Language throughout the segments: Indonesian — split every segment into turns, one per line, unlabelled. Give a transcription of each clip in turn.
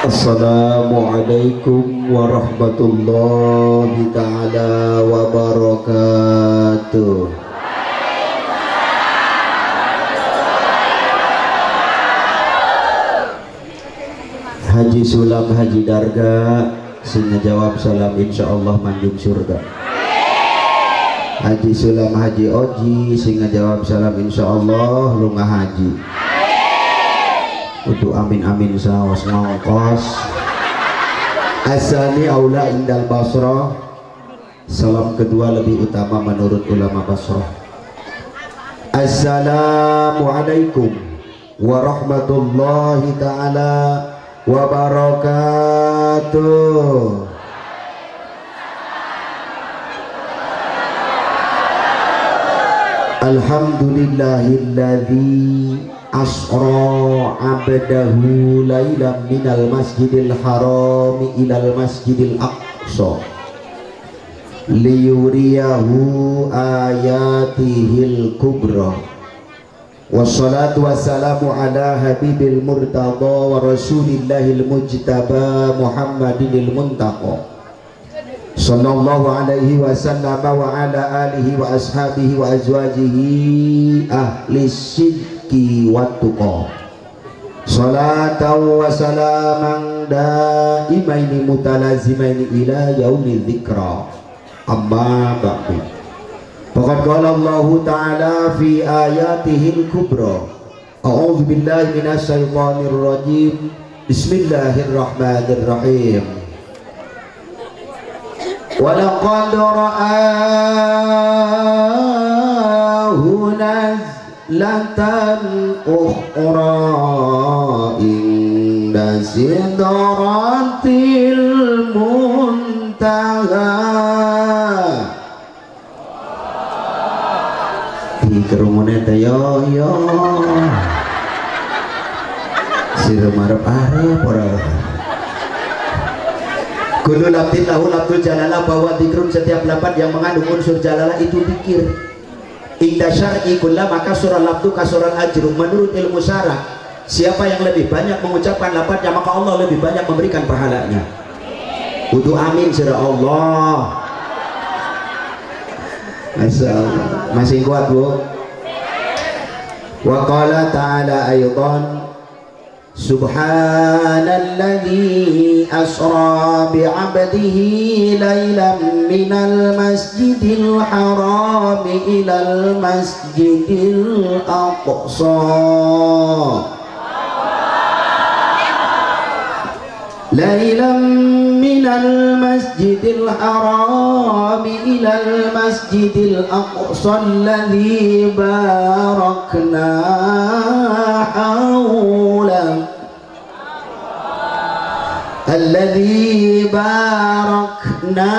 Assalamualaikum warahmatullahi ta'ala wabarakatuh. Haji Sulam Haji Darga sing ngejawab salam insyaallah mandung surga. Haji Sulam Haji Oji sing ngejawab salam insyaallah lunga haji. Untuk amin saos ngongkos. Asani aula indal Basrah. Salam kedua lebih utama menurut ulama Basrah. Assalamualaikum warahmatullahi ta'ala wabarakatuh. Alhamdulillahilladzi asra abdahu lailam minal masjidil harami ilal masjidil aqsa liyuriyahu ayatihil kubra. Wassalatu wassalamu ala habibil murtada wa rasulillahil mujtaba Muhammadinil muntaqa sallallahu alaihi wasallam wa ala alihi wa ashabihi wa azwajihi ahli sidqi wa tuqa. Salatan wa salaman daimaini mutalazimaini ila yaumil dzikra. Amma ba'du. Faqad qala Allah ta'ala fi ayatihil kubra. A'udzu billahi minasy syaithanir rajim. Bismillahirrahmanirrahim. Wa laqad ra'ahu nazlatan ukhra inda sidratil muntaha. Kerumunan teh yo si remarep-arep ora kudu laptin lahu laptul jalalah bahwa dikrun setiap lapan yang mengandung unsur jalalah itu dikir inda syar'i kullah maka surah laptu kasurah ajrum. Menurut ilmu syarah siapa yang lebih banyak mengucapkan lapatnya maka Allah lebih banyak memberikan pahalanya. Kudu amin sira Allah. Masih kuat bu. Wa qala ta'ala aydan subhanalladzi asra bi'abdihi laylan minal masjidil harami ilal masjidil aqsa laylan minal masjidil harami ilal masjidil aqsa alladzi barakna hawlahu alladzi barakna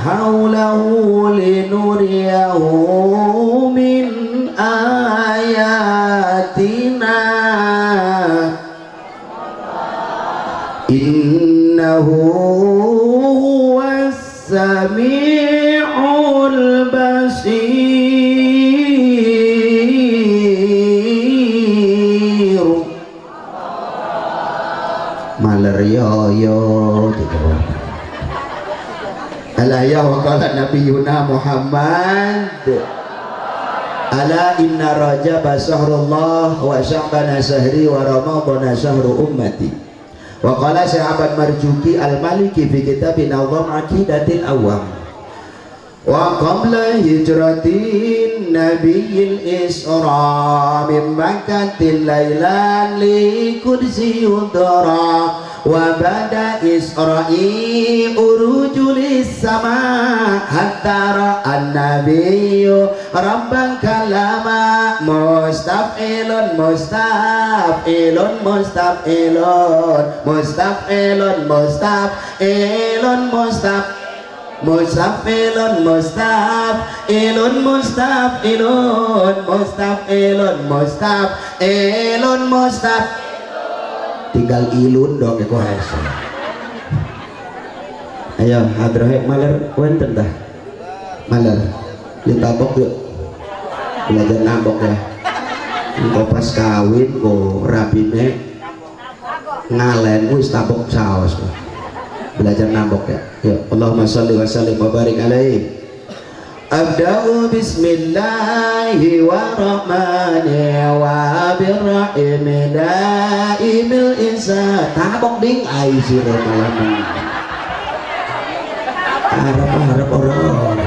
hawlahu linuriyahu min ayatina innahu huwas sami'ul basir. Maler yo alaya wa qala nabiyuna Muhammad ala inna rajaba syahrullah wa sya'bana syahri wa ramadana syahru ummati. Wa qala sahabat Marjuki al-Maliki fi kitab Nazam Aqidatil Awam wa qabla hijratin nabiyil isra min Makkatil lailan li kursi udra wa bada isra'i urujulis sama hatta ra'an nabiyyu rabban kalama mustaf'ilun mustaf'ilun mustaf'ilun mustaf'ilun mustaf'ilun mustaf'ilun mustaf'ilun mustaf'ilun mustaf'ilun mustaf'ilun mustaf'ilun. Tinggal ilun dong ya kohesa. Ayo hadrahe maler wenten dah. Maler ditabok yuk. Belajar nabok ya. Engko pas kawin kok rapine ngalen wis tabok saos belajar nambok ya. Ya Allahumma sholli wa sallim wa barik alaihi. Abda'u bismillahi wa rahmani wa birrahim daimil isa tabok ding ai sira malam harap orang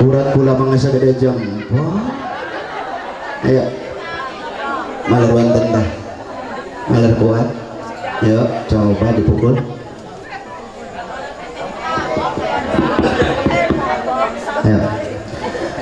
urat kula mangasa gede jempol ayo maler wenten dah maler kuat yuk coba dipukul ayo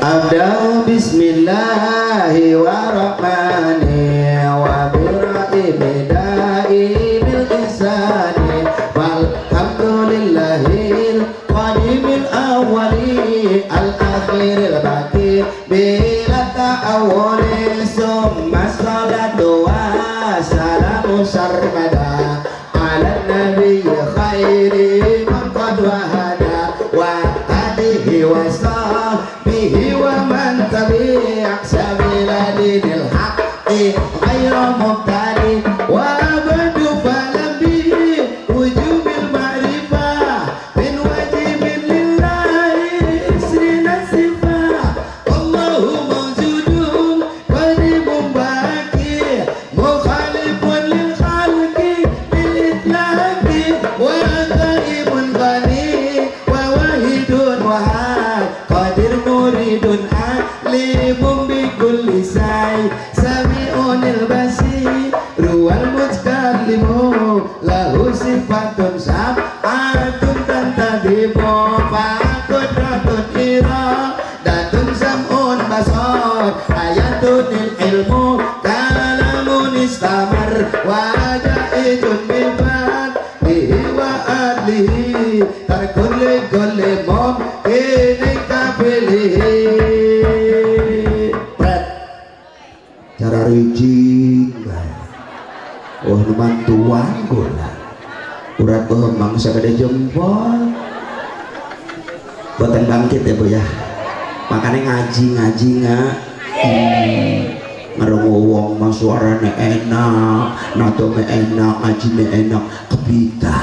abda'u bismillahi wa rahmani wa birrahim daimil ihsani walhamdulillahil qadimil awwali al-akhiril baqi bila ta'awwali summa salatu wa salamu sarmada ala nabi khairi man qad wahada wa alihi wa sahbihi wa man tabi'a sabila dinil haqqi ghayra mubtadi wa abadu falam bihi wujubil ma'rifah min wajibin lillahi isrina sifah Allahu mawjudun qaribun baqi mukhalifun lil khalqi bil itlaqi wa ghaibun ghani wa wahidun wahad qadir muridun alimum bi kulli say sami'unil basir ruwal mutakallimu lahu sifatun sab'atun tantadibu faqudratun iradatun sam'un basar ayatun ilmu kalamun istamar waja'idun mifat bihi wa adlihi tarkulli kulli mumkini kabilihi cara rijing oh mantuan gula urat bemang sagede jempol boten bangkit ya bu ya makanya ngaji nggak ngarung wong mah suarane enak natome enak ngajine enak kebita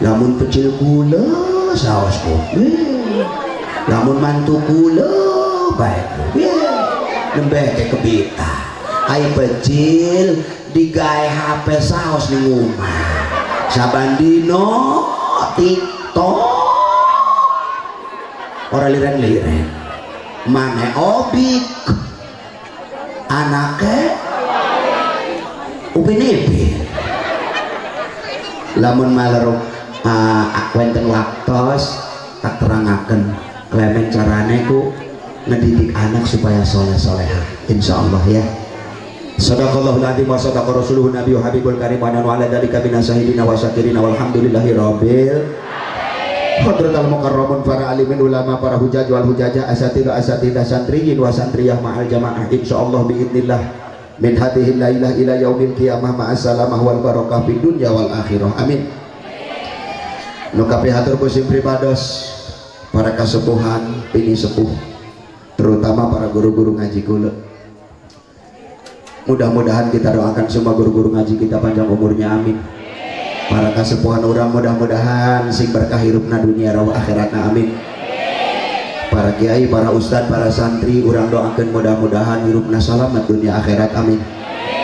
lamun pecil gula saos kopi lamun mantu gula baik nembeh ke kebita ayo pecil digawe HP saos ning omah sabandino TikTok ora liren-liren mane obik anake upin-ipin lamun maler wenten waktos tak terangaken klemen carane ku ngedidik anak supaya soleh-solehah insyaallah ya. Sadaqallahul adzim wa sadaqa rasuluhu nabiyyu habibul karim wa nanu ala dzalika minasahidina wa syakirina walhamdulillahi rabbil hadratal mukarramun para alimin ulama para hujaj wal hujajah asatidah santriyin wa santriyah ma'al jamaah insyaallah biidznillah min hadhil lailah ila yaumil qiyamah ma'as salamah wal barakah fid dunya wal akhirah amin. Nu kabeh hatur kusim pribados para kasepuhan pini sepuh terutama para guru-guru ngaji kula. Mudah-mudahan kita doakan semua guru-guru ngaji kita panjang umurnya amin. Para kasepuhan orang mudah-mudahan sing berkah hirupna dunia rawa akhiratna amin. Para kiai, para ustad, para santri orang doakan mudah-mudahan hirupna selamat dunia akhirat amin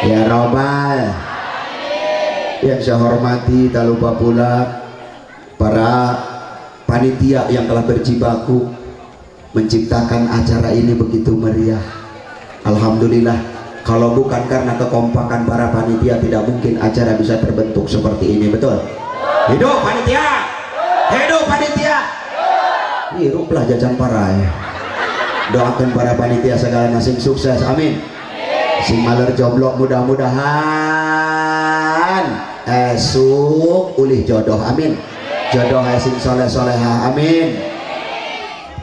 ya robbal. Yang saya hormati tak lupa pula para panitia yang telah berjibaku menciptakan acara ini begitu meriah. Alhamdulillah, kalau bukan karena kekompakan para panitia tidak mungkin acara bisa terbentuk seperti ini, betul? Hidup panitia, hidup panitia, hiruplah jajan parai. Doakan para panitia segala nasib sukses amin. Sing maler jomblo mudah-mudahan esuk ulih jodoh amin. Jodoh sing soleh-solehah amin.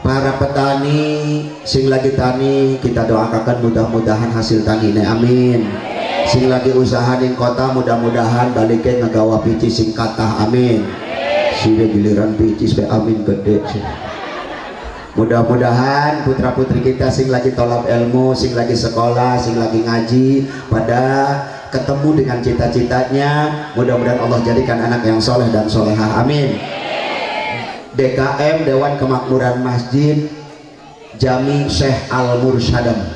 Para petani sing lagi tani kita doakan mudah-mudahan hasil tanine amin. Sing lagi usaha di kota mudah-mudahan baliknya ngagawa pici sing kathah amin. Sire giliran pici be amin gede sih. Mudah-mudahan putra-putri kita sing lagi tolab ilmu, sing lagi sekolah, sing lagi ngaji pada ketemu dengan cita-citanya. Mudah-mudahan Allah jadikan anak yang soleh dan solehah, amin. DKM Dewan Kemakmuran Masjid Jami Syekh Al Mursyadam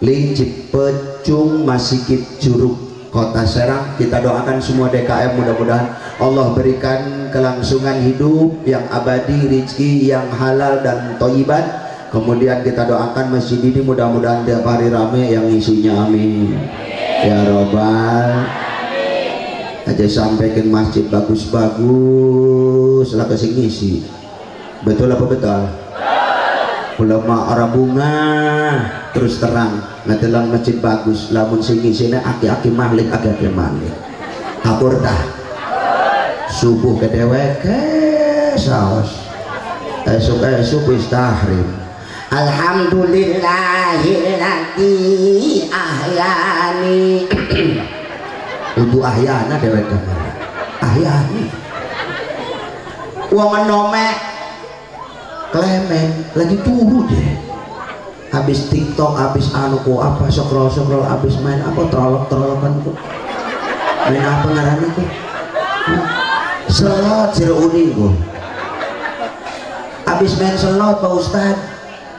Lincip Pecung Masikit Curug Kota Serang. Kita doakan semua DKM, mudah-mudahan Allah berikan kelangsungan hidup yang abadi, rezeki yang halal dan thayyiban. Kemudian kita doakan masjid ini mudah-mudahan tiap hari rame yang isinya, amin ya robbal. Aja sampaikan masjid bagus-bagus lah kesing ngisi. Betul apa betul? Ulama arah bunga terus terang ngatelang masjid bagus, lamun sing isine aki-aki malik, aki-aki malik hapur dah subuh ke dewek saos esuk wis tahrim. Alhamdulillahilladzi ahyani untuk ahyana dewek ahyani wong nome klemen lagi turu deh, habis TikTok, habis anu ko apa scroll, habis main apa trolok-trolokan kok, main apa ngarannya kok, selot jero uning kok, habis main selot Pak Ustad,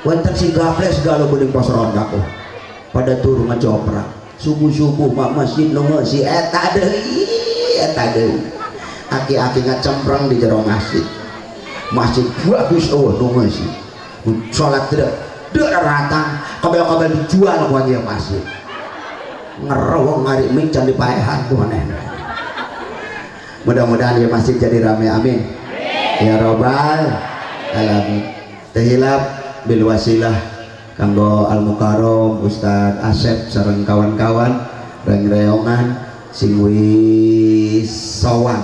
wonten si gaples galau bening pos ronda kok, pada turu ngejoprak, subuh mak masjid nunggu si eta deui, aki-aki ngecempreng di jero masjid bagus, oh nunggu sih sholat tidak ratang, kabel-kabel dijual buat dia masjid ngerowong ngari mincan di paehan tuh aneh. Mudah-mudahan dia masjid jadi rame, amin ya robbal alamin. Tehilap bil wasilah kanggo al mukarom Ustad Asep sareng kawan-kawan reng-reongan sing wis sowan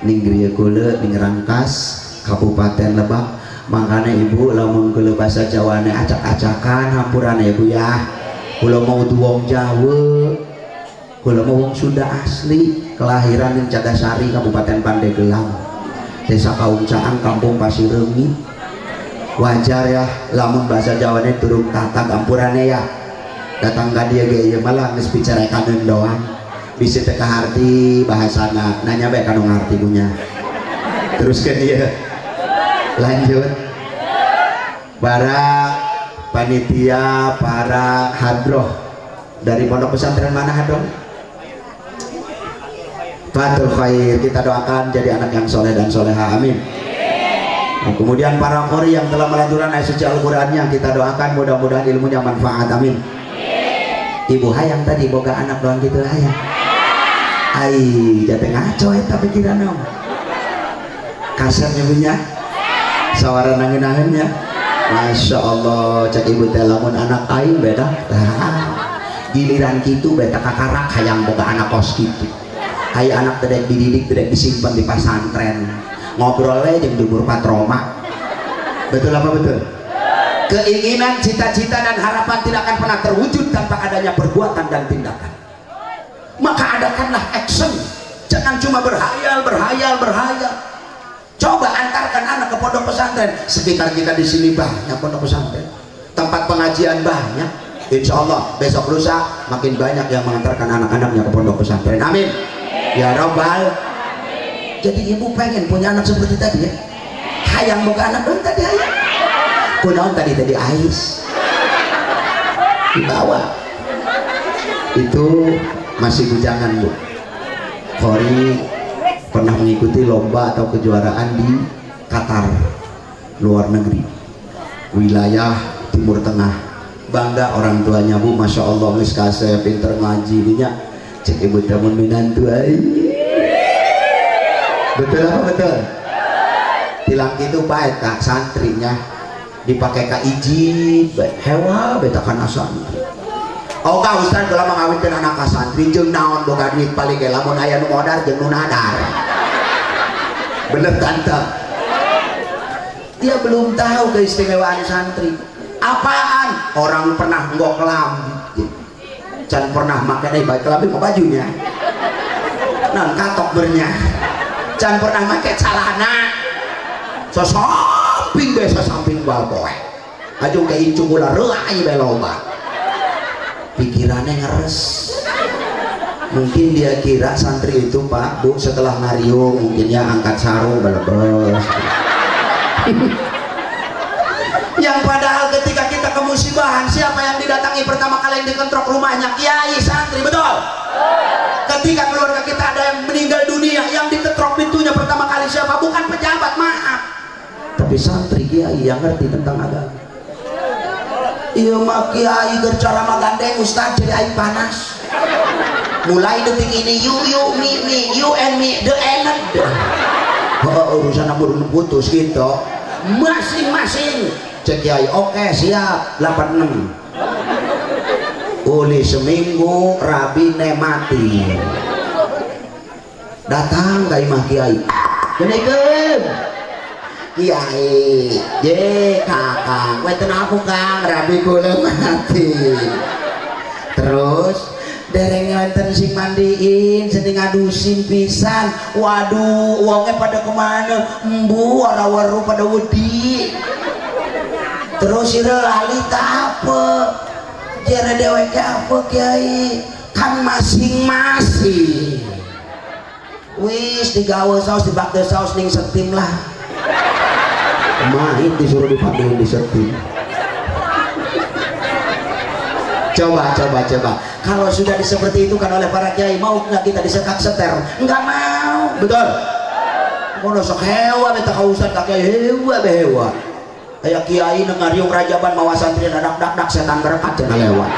ning griya kula ning Rangkas Kabupaten Lebak. Makanya ibu lamun kula bahasa Jawane acak-acakan hampuran ibu ya. Kula mau wong Jawa, kula mau wong Sunda asli, kelahiran di Cagasari Kabupaten Pandeglang, Desa Kaungcaang Kampung Pasireungi. Wajar ya lamun bahasa Jawane turun tata hampurannya ya. Datang ka dia ge malah geus bicarakan doang. Bisa teka harti bahasana, nanya bae kanu ngarti punya. Terus ke dia lanjut para panitia, para hadroh dari pondok pesantren mana hadroh? Fatul khair, kita doakan jadi anak yang soleh dan soleha, amin. Nah, kemudian para qori yang telah melanturkan ayat suci Al-Qur'annya kita doakan mudah-mudahan ilmunya manfaat, amin. Ibu hayang tadi boga anak doang gitu hayang. Ai jate ngaco eta pikiran om. Kasarnya punya sawara nangin-nanginnya, masya Allah. Cek ibu teh lamun anak aing beda giliran gitu beta kakarak hayang boga anak kos gitu. Hayang anak tidak dididik, tidak disimpan di pesantren, ngobrolnya jeung dubur patroma. Betul apa betul? Keinginan, cita-cita dan harapan tidak akan pernah terwujud tanpa adanya perbuatan dan tindakan. Maka adakanlah action, jangan cuma berhayal. Coba antarkan anak ke pondok pesantren. Sekitar kita di sini banyak pondok pesantren, tempat pengajian banyak. Insya Allah besok lusa makin banyak yang mengantarkan anak-anaknya ke pondok pesantren, amin ya robbal. Jadi ibu pengen punya anak seperti tadi ya, hayang boga anak dong tadi hayang kunaon tadi ais dibawa itu masih bujangan bu. Khori pernah mengikuti lomba atau kejuaraan di Qatar, luar negeri, wilayah Timur Tengah. Bangga orang tuanya bu, masya Allah geus kasih pinter ngaji dinya. Cek ibu tamun minantu ai. Betul apa betul? Tilang itu baik tak santrinya dipakai ka ijib hewa beta kana santri. Oh ka Ustaz kalau mengawinkan anak ka santri jeung naon boga duit paling ge lamun aya nu modar jeung nu nadar. Bener tante. Dia belum tahu keistimewaan santri. Apaan? Orang pernah nggok kelambi, can pernah makan baik kelambi mau bajunya, non katok bernya, can pernah pakai celana, sosom samping biasa samping balpoe ajung ke incu gula relai beloba pikirannya ngeres. Mungkin dia kira santri itu Pak Bu setelah ngariung mungkinnya angkat sarung belebes. Yang padahal ketika kita kemusibahan siapa yang didatangi pertama kali yang dikentrok rumahnya? Kiai santri, betul? Ketika keluarga kita ada yang meninggal dunia yang diketrok pintunya pertama kali siapa? Bukan pejabat, maaf, tapi santri kiai yang ngerti tentang agama. Iya mah kiai gercara magandeng ustaz jadi air panas. Mulai detik ini you me you and me the end. Urusan amun putus gitu masing-masing cek kiai. Oke siap 86 uli seminggu rabine mati datang ke imah kiai kenaikan kiai ye kakang weten aku kang rabi kula mati terus dereng nganten sing mandiin sedang ngadusin pisan. Waduh uangnya pada kemana? Embu wara-waru pada wedi terus sira lali tak apa jere dewek apa kiai kan masing-masing wis digawe saus dibakte saus ning setim lah mahit disuruh dipadeun di setim. Coba kalau sudah seperti itu kan oleh para kiai, mau nggak kita disekak seter? Nggak mau, betul? Mau sok hewa beta kausan kakek hewa kayak kiai ngariung rajaban mawa santri dak setan berkat jangan lewat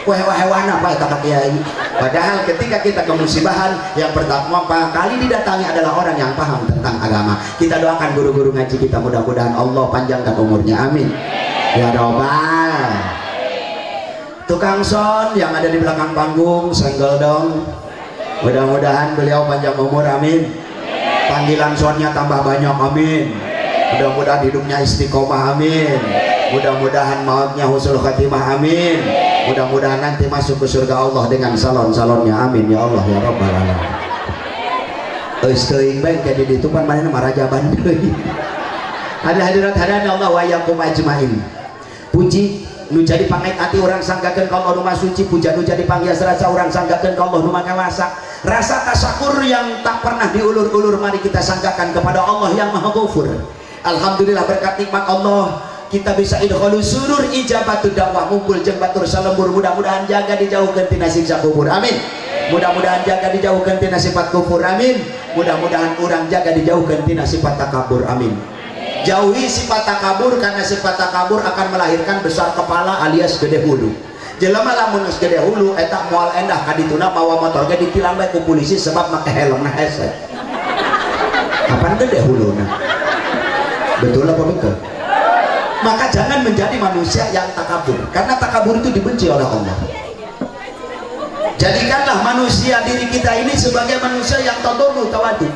hewan apa ya kata kiai. Padahal ketika kita kemusibahan yang pertama kali didatangi adalah orang yang paham tentang agama. Kita doakan guru-guru ngaji kita, mudah-mudahan Allah panjangkan umurnya, amin ya robbal. Tukang son yang ada di belakang panggung senggol dong, mudah-mudahan beliau panjang umur, amin. Panggilan sonnya tambah banyak, amin. Mudah-mudahan hidupnya istiqomah, amin. Mudah-mudahan mautnya husnul khatimah, amin. Mudah-mudahan nanti masuk ke surga Allah dengan salon-salonnya, amin ya Allah ya rabbal alamin. Teuing bae jadi ditupan mana nama raja bandeuy. Ada hadirat hadirin Allah wa yakum ajmain. Puji nu jadi pangait hati orang sanggakeun ka Allah nu suci, puja nu jadi panghias rasa orang sanggakeun ka Allah nu mangawasa. Rasa tasakur yang tak pernah diulur-ulur mari kita sanggakan kepada Allah yang Maha Ghafur. Alhamdulillah berkat nikmat Allah kita bisa idkhalus surur ijabatud dakwah ngumpul jeung batur salembur. Mudah-mudahan jaga dijauhkeun tina siksa kubur, amin. Mudah-mudahan jaga dijauhkeun tina sifat kufur, amin. Mudah-mudahan urang jaga dijauhkeun tina sifat takabur, amin. Jauhi sifat takabur karena sifat takabur akan melahirkan besar kepala alias gede hulu. Jelema lamun geus gede hulu eta moal endah ka dituna mawa motor ge ditilang bae ku polisi sebab make helmna hese. Kapan gede huluna? Betul apa betul? Maka jangan menjadi manusia yang takabur, karena takabur itu dibenci oleh Allah. Jadikanlah manusia diri kita ini sebagai manusia yang tawadhu, tawadu.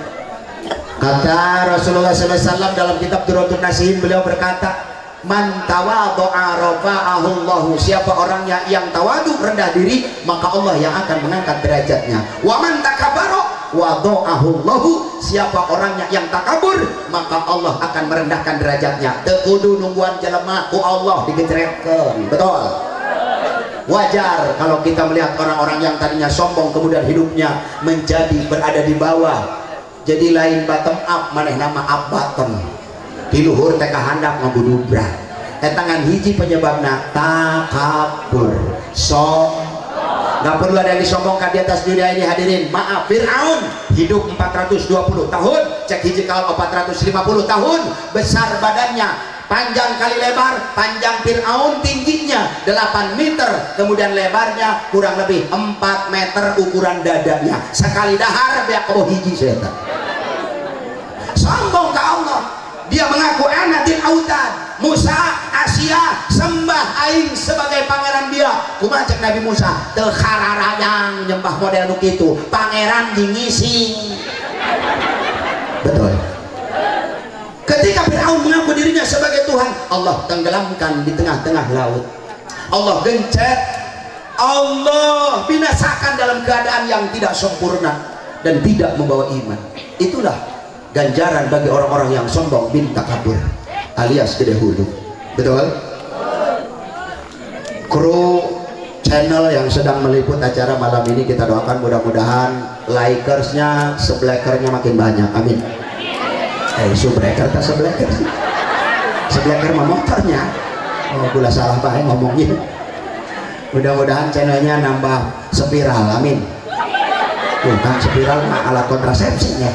Kata Rasulullah SAW dalam kitab Durratun Nasihin, beliau berkata, man tawadhu'a rafa'ahu Allah. Siapa orangnya yang tawadu, rendah diri, maka Allah yang akan mengangkat derajatnya. Wa man takabbara wadha'ahu Allah. Siapa orangnya yang takabur, maka Allah akan merendahkan derajatnya. Teu kudu nungguan jelema ku Allah digecretkeun, betul? Wajar kalau kita melihat orang-orang yang tadinya sombong kemudian hidupnya menjadi berada di bawah, jadi lain bottom up maneh nama up bottom di luhur teh kahandap ngabudubrak tangan hiji penyebabna takabur, nggak perlu ada yang disombongkan di atas dunia ini hadirin. Maaf, Fir'aun hidup 420 tahun, cek hiji kalau 450 tahun, besar badannya, panjang kali lebar. Panjang Fir'aun tingginya 8 meter, kemudian lebarnya kurang lebih 4 meter ukuran dadanya. Sekali dahar biak kau hiji setan. Sombong ke Allah. Dia mengaku anatin autad. Musa, Asia, sembah aing sebagai pangeran dia. Kumaha cek Nabi Musa? Teu khararayang nyembah model nu kitu. Pangeran ngising. Betul. Ketika Fir'aun mengaku dirinya sebagai Tuhan, Allah tenggelamkan di tengah-tengah laut. Allah gencet, Allah binasakan dalam keadaan yang tidak sempurna dan tidak membawa iman. Itulah ganjaran bagi orang-orang yang sombong bin takabur alias gede hulu. Betul? Kru channel yang sedang meliput acara malam ini kita doakan mudah-mudahan likersnya, subscribernya makin banyak. Amin. Subscriber tak subscriber sih. Subscriber mah motornya. Oh, gula salah bae ngomongin. Mudah-mudahan channelnya nambah spiral. Amin. Bukan spiral mah alat kontrasepsinya.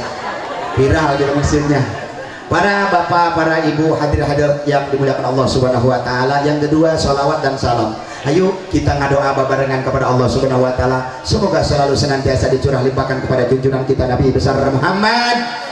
Viral di mesinnya. Para bapak, para ibu, hadir-hadir yang dimuliakan Allah Subhanahu wa taala. Yang kedua, sholawat dan salam. Ayo kita ngadoa barengan kepada Allah Subhanahu wa taala. Semoga selalu senantiasa dicurah limpahkan kepada junjungan kita Nabi besar Muhammad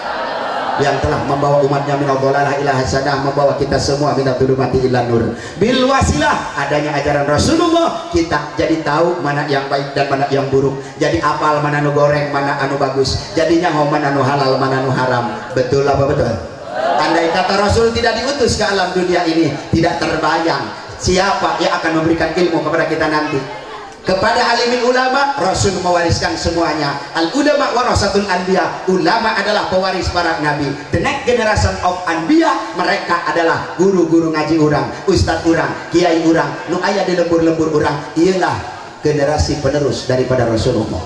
yang telah membawa umatnya minal dhalalah ila hasanah, membawa kita semua minat dhulumati ila nur. Bil wasilah adanya ajaran Rasulullah kita jadi tahu mana yang baik dan mana yang buruk, jadi apal mana anu goreng mana anu bagus, jadinya mana anu halal mana anu haram. Betul apa betul? Andai kata Rasul tidak diutus ke alam dunia ini, tidak terbayang siapa yang akan memberikan ilmu kepada kita nanti. Kepada alimin ulama, Rasul mewariskan semuanya. Al ulama warasatul anbiya, ulama adalah pewaris para nabi. The next generation of anbiya, mereka adalah guru-guru ngaji urang, ustadz urang, kiai urang, nu aya di lembur-lembur urang. Ialah generasi penerus daripada Rasulullah.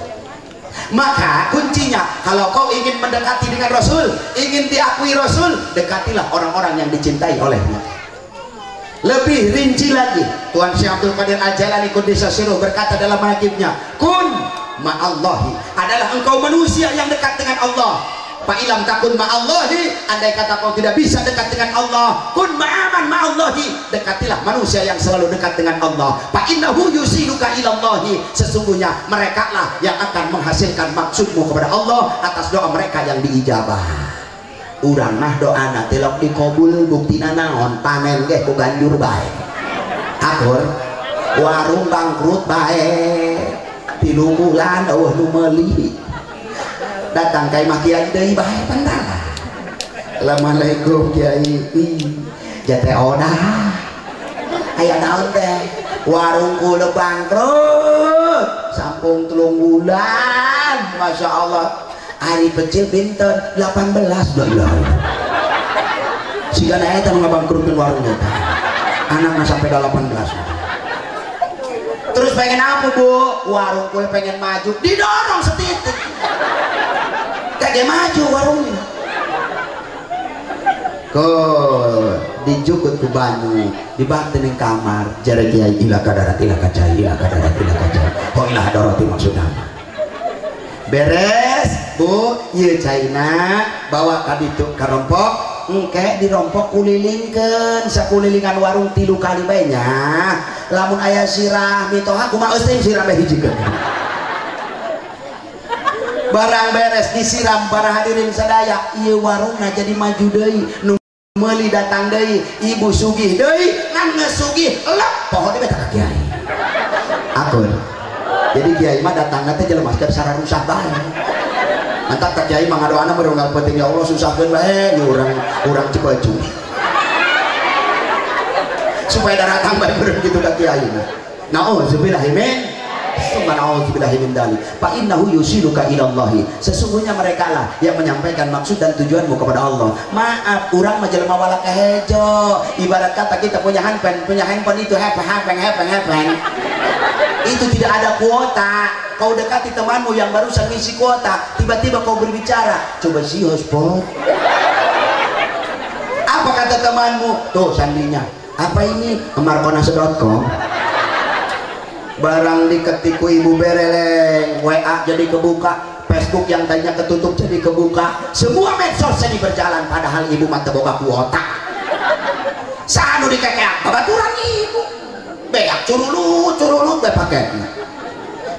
Maka kuncinya, kalau kau ingin mendekati dengan Rasul, ingin diakui Rasul, dekatilah orang-orang yang dicintai olehnya. Lebih rinci lagi, Tuan Syekh Abdul Qadir Al-Jailani Qudisa Sirruh berkata dalam manaqibnya, kun ma'allahi, adalah engkau manusia yang dekat dengan Allah. Fa'ilam takun ma'allahi, andai kata kau tidak bisa dekat dengan Allah, kun ma'aman ma'allahi, dekatilah manusia yang selalu dekat dengan Allah. Fa'innahu yusiluka ilallahi, sesungguhnya mereka lah yang akan menghasilkan maksudmu kepada Allah atas doa mereka yang diijabah. Urang mah doana telok dikabul, buktina naon, panen ge ku ganjur bae. Akur warung bangkrut bae, 3 bulan eueuh nu meuli. Datang ka imah kiai deui bae pandala. Assalamualaikum kiai. Jate odah. Aya naon teh? Warung kula bangkrut. Sampung 3 bulan. Masya Allah. Hari kecil binten 18 dolar. Siga naik kan ngabangkrutkeun warungnya. Anaknya sampai 18. Terus pengen apa bu? Warung gue pengen maju, didorong setitik. Kayak maju warungnya. Kok dijukut ke banyu, dibakti ning kamar, jare kiai ila kadarat ila kacai, ila kadarat ila kacai. Kok ilah doroti maksudnya? Beres bu, ieu caina bawa ka ditu ka rompok, engke dirompok kulilingkeun sakulilingan warung 3 kali bae nya. Lamun aya sirah mitoha kumaha eueuh sirah bae hijikeun. Barang beres disiram para hadirin sadaya, ieu warungna jadi maju deui. Nu meuli datang deui, ibu sugih deui, ngan ngesugih lep pohon di beta kiai. Akur. Jadi kiai mah datang teh jelema teh sara rusak bae. Mantap ka kiai mah ngadoana merunggal penting ya Allah susahkeun bae urang Cipaju. Supaya datang bae beureuh kitu ka kiai mah. Nauzubillahi min subhanallah min dalik. Fa innahu yusiluka ilallahi. Sesungguhnya mereka lah yang menyampaikan maksud dan tujuanmu kepada Allah. Maaf, urang mah jelema wala kahejo. Ibarat kata kita punya handphone itu hepeng. Itu tidak ada kuota. Kau dekati temanmu yang barusan ngisi kuota, tiba-tiba kau berbicara, coba si hotspot. Apa kata temanmu? Tuh sandinya. Apa ini? Markonas.com. Barang diketiku ibu bereleng, WA jadi kebuka, Facebook yang tadinya ketutup jadi kebuka, semua medsos jadi berjalan, padahal ibu mah teu boga kuota. Sanu dikekeak, babaturan ibu. Beak curulut be paketnya.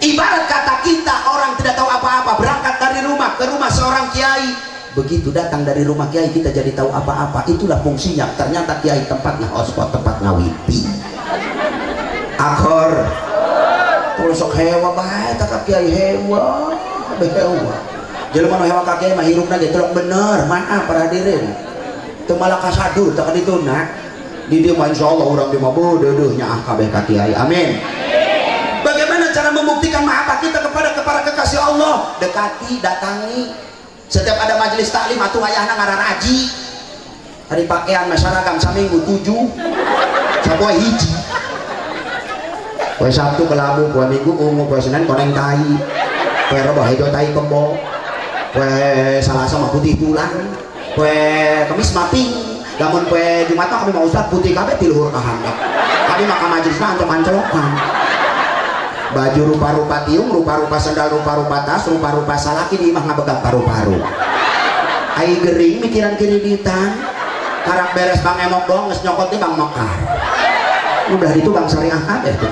Ibarat kata kita orang tidak tahu apa-apa berangkat dari rumah ke rumah seorang kiai, begitu datang dari rumah kiai kita jadi tahu apa-apa. Itulah fungsinya. Ternyata kiai tempatnya hotspot, tempatnya wifi. Akor kalau sok hewa bae tak kiai hewa behewa. Jelema nu hewa ka kiai mah hirupna ge telok bener. Maaf para hadirin. Teu malah kasadur tak dituna. Di dia insyaallah urang di mah beudeuh nya kabeh ka kiai. Amin. Bagaimana cara membuktikan mahabbah kita kepada kekasih Allah? Dekati, datangi. Setiap ada majelis taklim atuh ayahna ngararaji. Hari pakaian masyarakat saminggu 7 sapoe hiji. Poe Sabtu kelabu, poe Minggu ungu, poe Senin koneng tai. Poe Rebo hejo tai kembo. Poe Salasa mah putih tulang. Poe Kamis mah pink. Lamun poe Jumat mah kami mau ustad putih kabeh ti luhur ka handap. Kami mah ka majelis mah ancam-ancelokan. Baju rupa-rupa tiung, rupa-rupa sandal, rupa-rupa tas, rupa-rupa salaki di imah ngabegang paru-paru. Ai gering mikiran kreditan. Karak beres Bang Emok doang geus nyokot di Bang Mekar. Udah itu Bang Syariah kabeh tuh.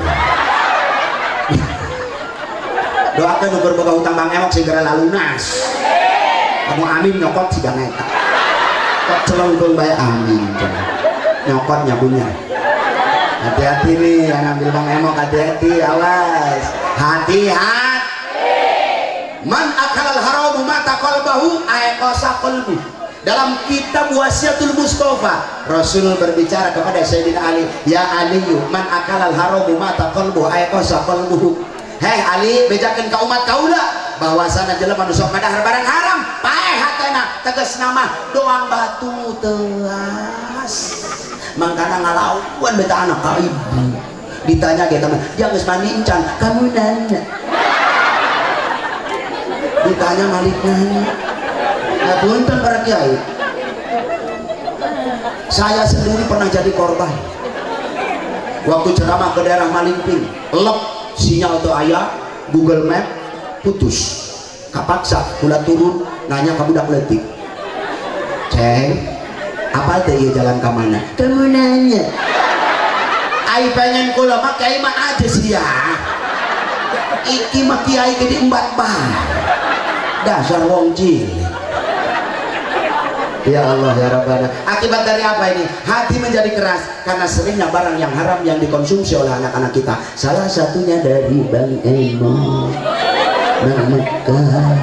Doakeun nu boga hutang Bang Emok segera lalunas. Kamu amin nyokot si Bang eta. Kok celengkeung bae amin. Nyokot nyabunya. Hati-hati nih yang ambil Bang Emok, hati-hati, awas, hati-hati. Man akalal haramu mata qalbahu ayqasa qalbu. Dalam kitab Wasiatul Mustafa, Rasul berbicara kepada Sayyidina Ali, ya Aliyu, man akalal haramu mata qalbu ayqasa qalbuhu. Hei Ali, bejakeun ka umat kaula bahwasana jelema nu sok ngadahar barang haram, paeh hatena tegas nama doang batu teas. Mangkana ngalawan beta anak ka ibu ditanya ge teman jangan geus mandi encan kamu nanya ditanya malik nanya ya punten para kiai saya sendiri pernah jadi korban waktu ceramah ke daerah Malingping lep sinyal teu aya Google Map putus kapaksa kula turun nanya ka budak leutik ceng apa teh ieu jalan ka mana? Kamu nanya. Ai pengen kula mah kiai mah aja sih ya. Iki mah kiai gede embat bah. Dasar wong cilik. Ya Allah ya Rabbana. Akibat dari apa ini? Hati menjadi keras karena seringnya barang yang haram yang dikonsumsi oleh anak-anak kita. Salah satunya dari Bang Emok, Bang Mekar,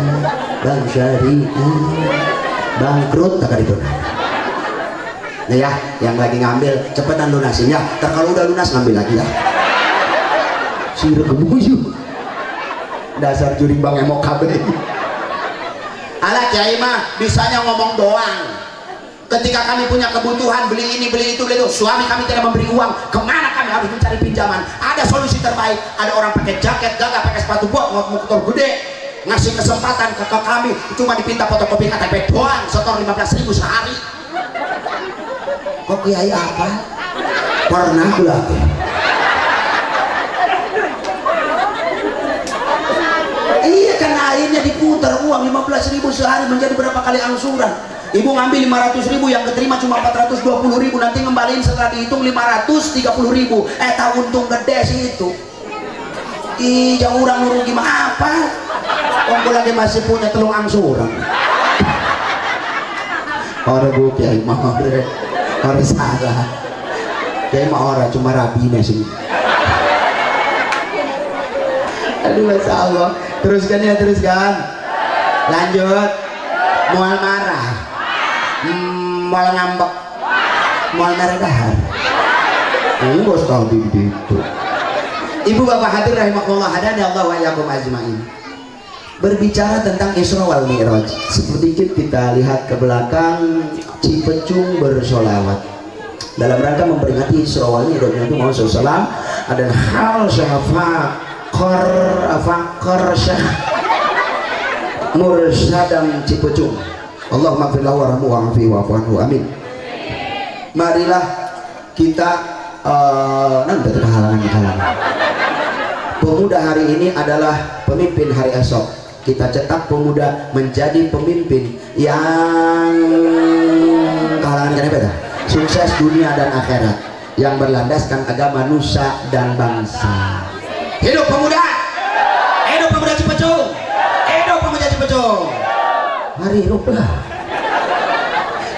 Bang Syariah, bangkrut tak itu. Nah ya, yang lagi ngambil cepetan lunasin ya. Kalau udah lunas ngambil lagi ya. Sira kebuyu. Dasar juri Bang Emok kabeh. Ala kiai mah bisanya ngomong doang. Ketika kami punya kebutuhan beli ini beli itu beli itu, suami kami tidak memberi uang, kemana kami harus mencari pinjaman? Ada solusi terbaik. Ada orang pakai jaket gagah, pakai sepatu bot, motor gede, ngasih kesempatan ke kami cuma dipinta fotokopi KTP doang, setor 15.000 sehari. Kok kiai apa? Pernah belakang. Iya kan akhirnya diputar uang 15.000 sehari menjadi berapa kali angsuran. Ibu ngambil 500.000 yang keterima cuma 420.000 nanti ngembaliin setelah dihitung 530.000. Tak untung gede sih itu. Ih jauh orang rugi mah apa? Ongko lagi masih punya telung angsuran. Orang bu kiai mah orang salah kayak mah orang cuma rabinya sih. Aduh Masya Allah. Teruskan ya, teruskan lanjut. Mual marah, mual ngambek, mual merah dahar. Bos tahu gitu. Ibu bapak hadir rahimakumullah, hadani Allah wa iyyakum ajmain. Berbicara tentang Isra wal Mi'raj, sedikit kita lihat ke belakang. Cipecung bersolawat dalam rangka memperingati Isra wal Mi'raj Nabi Muhammad SAW. Ada hal fakor syah mursadam Cipecung. Allahumma fir lahu warhamhu wa'afihi wa'fu anhu, amin. Marilah kita nanti kehalangan. Pemuda hari ini adalah pemimpin hari esok. Kita cetak pemuda menjadi pemimpin yang kalangan kan beda, sukses dunia dan akhirat, yang berlandaskan agama nusa dan bangsa. Hidup pemuda, hidup pemuda Cipecung, hidup pemuda Cipecung. Mari hiduplah.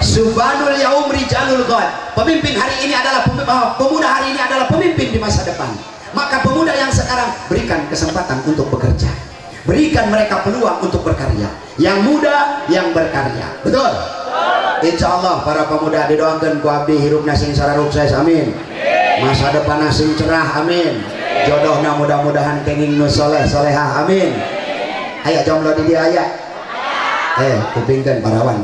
Subhanul yaum rijalul ghad. Pemimpin hari ini adalah pemuda hari ini adalah pemimpin di masa depan. Maka pemuda yang sekarang berikan kesempatan untuk bekerja, berikan mereka peluang untuk berkarya. Yang muda yang berkarya, betul? Insya Allah para pemuda didoakan ku abdi hirupna sing sararuk saya, amin. Masa depan sing cerah, amin. Jodohnya mudah-mudahan kenging nu soleh solehah, amin. Ayo jomblo di dia aya. kupingkan parawan.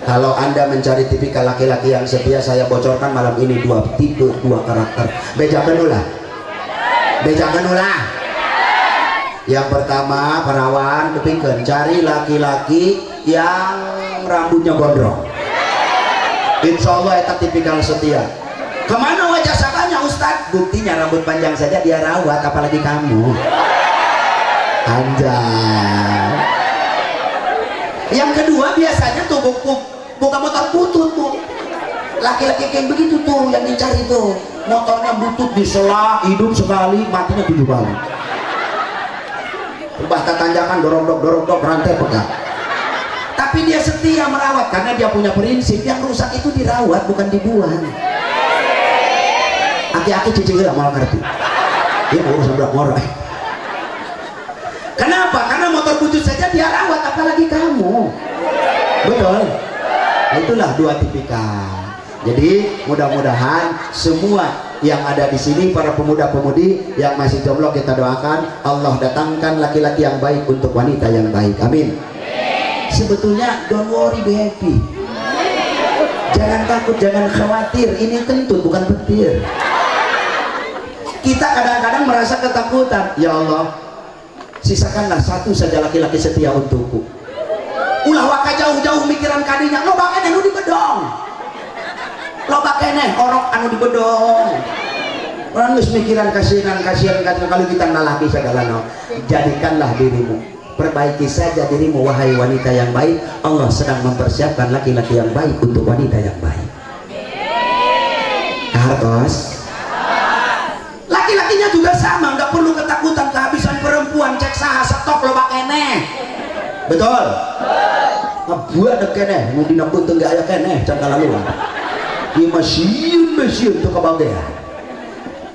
Kalau anda mencari tipikal laki-laki yang setia, saya bocorkan malam ini 2 tipe, 2 karakter. Bejakan ulah. Yang pertama, parawan kupingkan, cari laki-laki yang rambutnya gondrong. Insya Allah itu tipikal setia. Kemana wajah sakanya Ustadz? Buktinya rambut panjang saja dia rawat, apalagi kamu. Anjay. Yang kedua, biasanya tuh buka motor butut tuh. Laki-laki kayak begitu tuh yang dicari tuh. Motornya butut disela, hidup sekali, matinya 7 kali. Bahkan tanjakan dorong-dok rantai pegang. Tapi dia setia merawat karena dia punya prinsip, yang rusak itu dirawat bukan dibuang. Aki-aki cicing gak mau ngerti. Dia mau urusan berak ngorok. Kenapa? Karena motor butut saja dia rawat, apalagi kamu. Betul. Itulah 2 tipikal. Jadi mudah-mudahan semua yang ada di sini, para pemuda-pemudi yang masih jomblo, kita doakan Allah datangkan laki-laki yang baik untuk wanita yang baik. Amin. Sebetulnya don't worry, be happy. Jangan takut, jangan khawatir. Ini kentut bukan petir. Kita kadang-kadang merasa ketakutan. Ya Allah, sisakanlah 1 saja laki-laki setia untukku. Ulah waka jauh-jauh mikiran kadinya. Lo bakene anu di bedong. Lo bakene orok anu di bedong. Orang geus mikiran kasihan kalau kita nalaki segala no. Jadikanlah dirimu, perbaiki saja dirimu wahai wanita yang baik. Allah sedang mempersiapkan laki-laki yang baik untuk wanita yang baik. Hartos. Laki-lakinya juga sama, nggak perlu ketakutan kehabisan perempuan. Cek saha stok lo bakene. Betul. Buat dekene, mau dinabut enggak aya kene, cangka lalu. Ieu masieun tuh kebagian.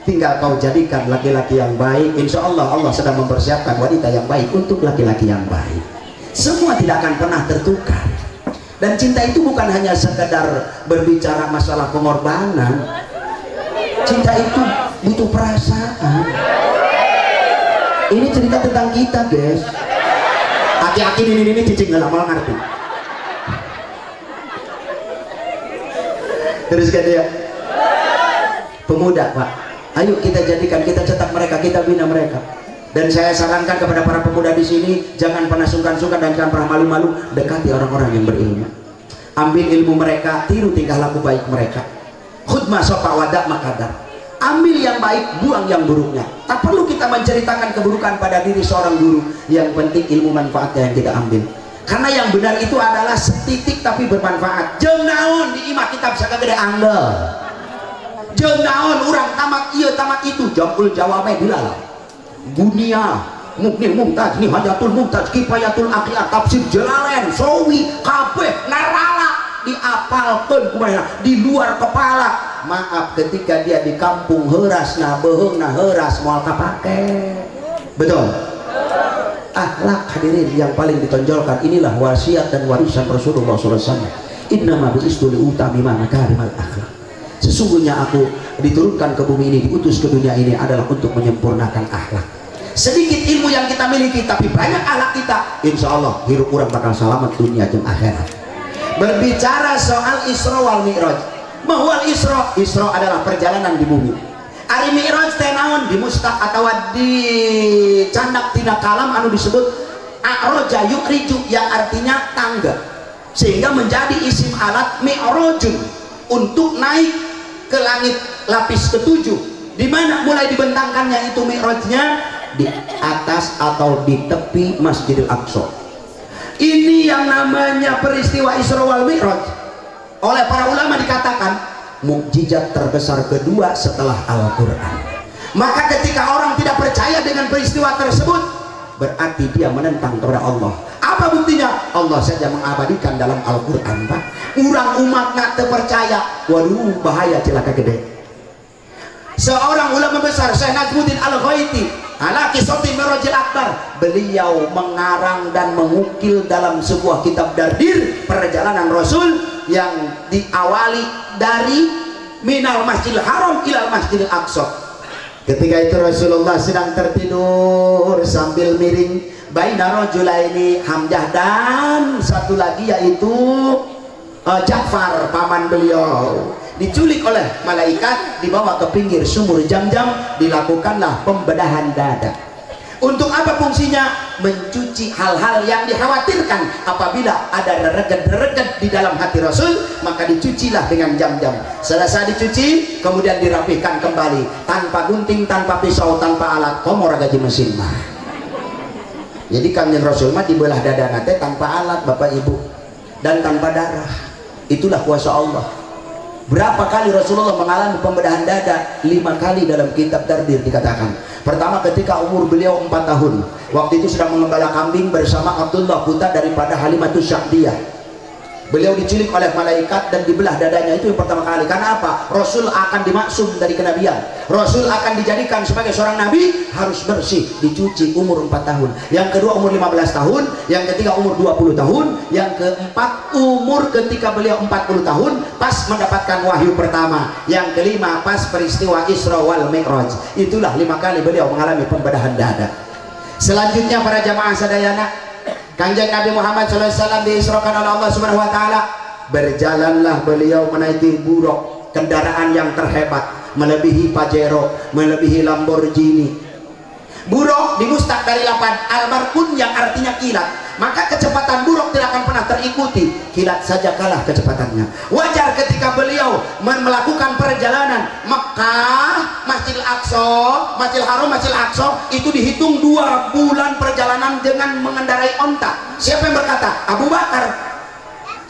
Tinggal kau jadikan laki-laki yang baik. Insya Allah Allah sedang mempersiapkan wanita yang baik untuk laki-laki yang baik. Semua tidak akan pernah tertukar. Dan cinta itu bukan hanya sekedar berbicara masalah pengorbanan. Cinta itu butuh perasaan. Ini cerita tentang kita, guys. Hati-hati ini cicing nggak lama ngerti. Teruskan dia. Pemuda, Pak. Ayo kita jadikan, kita cetak mereka, kita bina mereka. Dan saya sarankan kepada para pemuda di sini, jangan pernah sungkan-sungkan dan jangan pernah malu-malu, dekati orang-orang yang berilmu. Ambil ilmu mereka, tiru tingkah laku baik mereka. Khudmah sopa wadak makadar. Ambil yang baik, buang yang buruknya. Tak perlu kita menceritakan keburukan pada diri seorang guru. Yang penting ilmu manfaatnya yang kita ambil. Karena yang benar itu adalah setitik tapi bermanfaat. Jeung naon di imah kitab sagede anggel. Jeung naon urang tamat ieu tamat itu, jamul jawabe dilalah. Bunia mukni mumtaz ni hajatul mumtaz kifayatul aqil tafsir Jalalain sawi kabeh narala diapalkeun kumaha di luar kepala. Maaf ketika dia di kampung heurasna beheungna heuras moal kapake. Betul. Akhlak hadirin yang paling ditonjolkan, inilah wasiat dan warisan Rasulullah SAW. Innama bu'istu liutami makarimal akhlak. Sesungguhnya aku diturunkan ke bumi ini, diutus ke dunia ini adalah untuk menyempurnakan akhlak. Sedikit ilmu yang kita miliki tapi banyak akhlak kita, insya Allah hirup urang bakal selamat dunia dan akhirat. Berbicara soal Isra wal Mi'raj, bahwa Isra adalah perjalanan di bumi. Ari Mi'raj teh naon di mustaq atau di candak tina kalam anu disebut a'roja yukriju yang artinya tangga, sehingga menjadi isim alat mi'rajun untuk naik ke langit lapis ketujuh. Di mana mulai dibentangkannya itu mi'rajnya? Di atas atau di tepi Masjidil Aqsa. Ini yang namanya peristiwa Isra wal Mi'raj. Oleh para ulama dikatakan mukjizat terbesar kedua setelah Al-Quran. Maka ketika orang tidak percaya dengan peristiwa tersebut, berarti dia menentang kepada Allah. Apa buktinya? Allah saja mengabadikan dalam Al-Quran, Pak. Urang umat nak terpercaya, waduh bahaya, celaka gede. Seorang ulama besar Syekh Najmuddin Al-Ghaiti ala Qissatil Mi'rajil Akbar, beliau mengarang dan mengukil dalam sebuah kitab Dardir perjalanan Rasul yang diawali dari minal Masjidil Haram ilal Masjidil Aqsa. Ketika itu Rasulullah sedang tertidur sambil miring baina rajulaini, Hamzah dan satu lagi yaitu Ja'far paman beliau diculik oleh malaikat, dibawa ke pinggir sumur Jam-Jam, dilakukanlah pembedahan dada. Untuk apa fungsinya? Mencuci hal-hal yang dikhawatirkan. Apabila ada reget-reget di dalam hati Rasul, maka dicucilah dengan Jam-Jam. Selesai dicuci, kemudian dirapihkan kembali, tanpa gunting, tanpa pisau, tanpa alat komor gaji mesin mah. Jadi Kanjeng Rasul mah dibelah dada nate tanpa alat Bapak Ibu, dan tanpa darah. Itulah kuasa Allah. Berapa kali Rasulullah mengalami pembedahan dada? 5 kali dalam kitab Tardir dikatakan. Pertama ketika umur beliau 4 tahun, waktu itu sedang mengembala kambing bersama Abdullah buta daripada Halimatus Sya'diyah. Beliau diculik oleh malaikat dan dibelah dadanya. Itu yang pertama kali. Karena apa? Rasul akan dimaksum dari kenabian. Rasul akan dijadikan sebagai seorang nabi, harus bersih, dicuci umur 4 tahun. Yang kedua umur 15 tahun, yang ketiga umur 20 tahun, yang keempat umur ketika beliau 40 tahun pas mendapatkan wahyu pertama, yang kelima pas peristiwa Isra wal Mi'raj. Itulah 5 kali beliau mengalami pembedahan dada. Selanjutnya para jamaah sadayana, Kanjeng Nabi Muhammad SAW diisrokan oleh Allah Subhanahu Wa Taala. Berjalanlah beliau menaiki buruk, kendaraan yang terhebat, melebihi Pajero, melebihi Lamborghini. Buruk dimustak dari lapan Al-Barkun yang artinya kilat. Maka kecepatan buruk tidak akan pernah terikuti, kilat saja kalah kecepatannya. Wajar ketika beliau melakukan perjalanan Mekah, Masjidil Aqsa, Masjidil Haram, Masjidil Aqsa, itu dihitung 2 bulan perjalanan dengan mengendarai onta. Siapa yang berkata? Abu Bakar.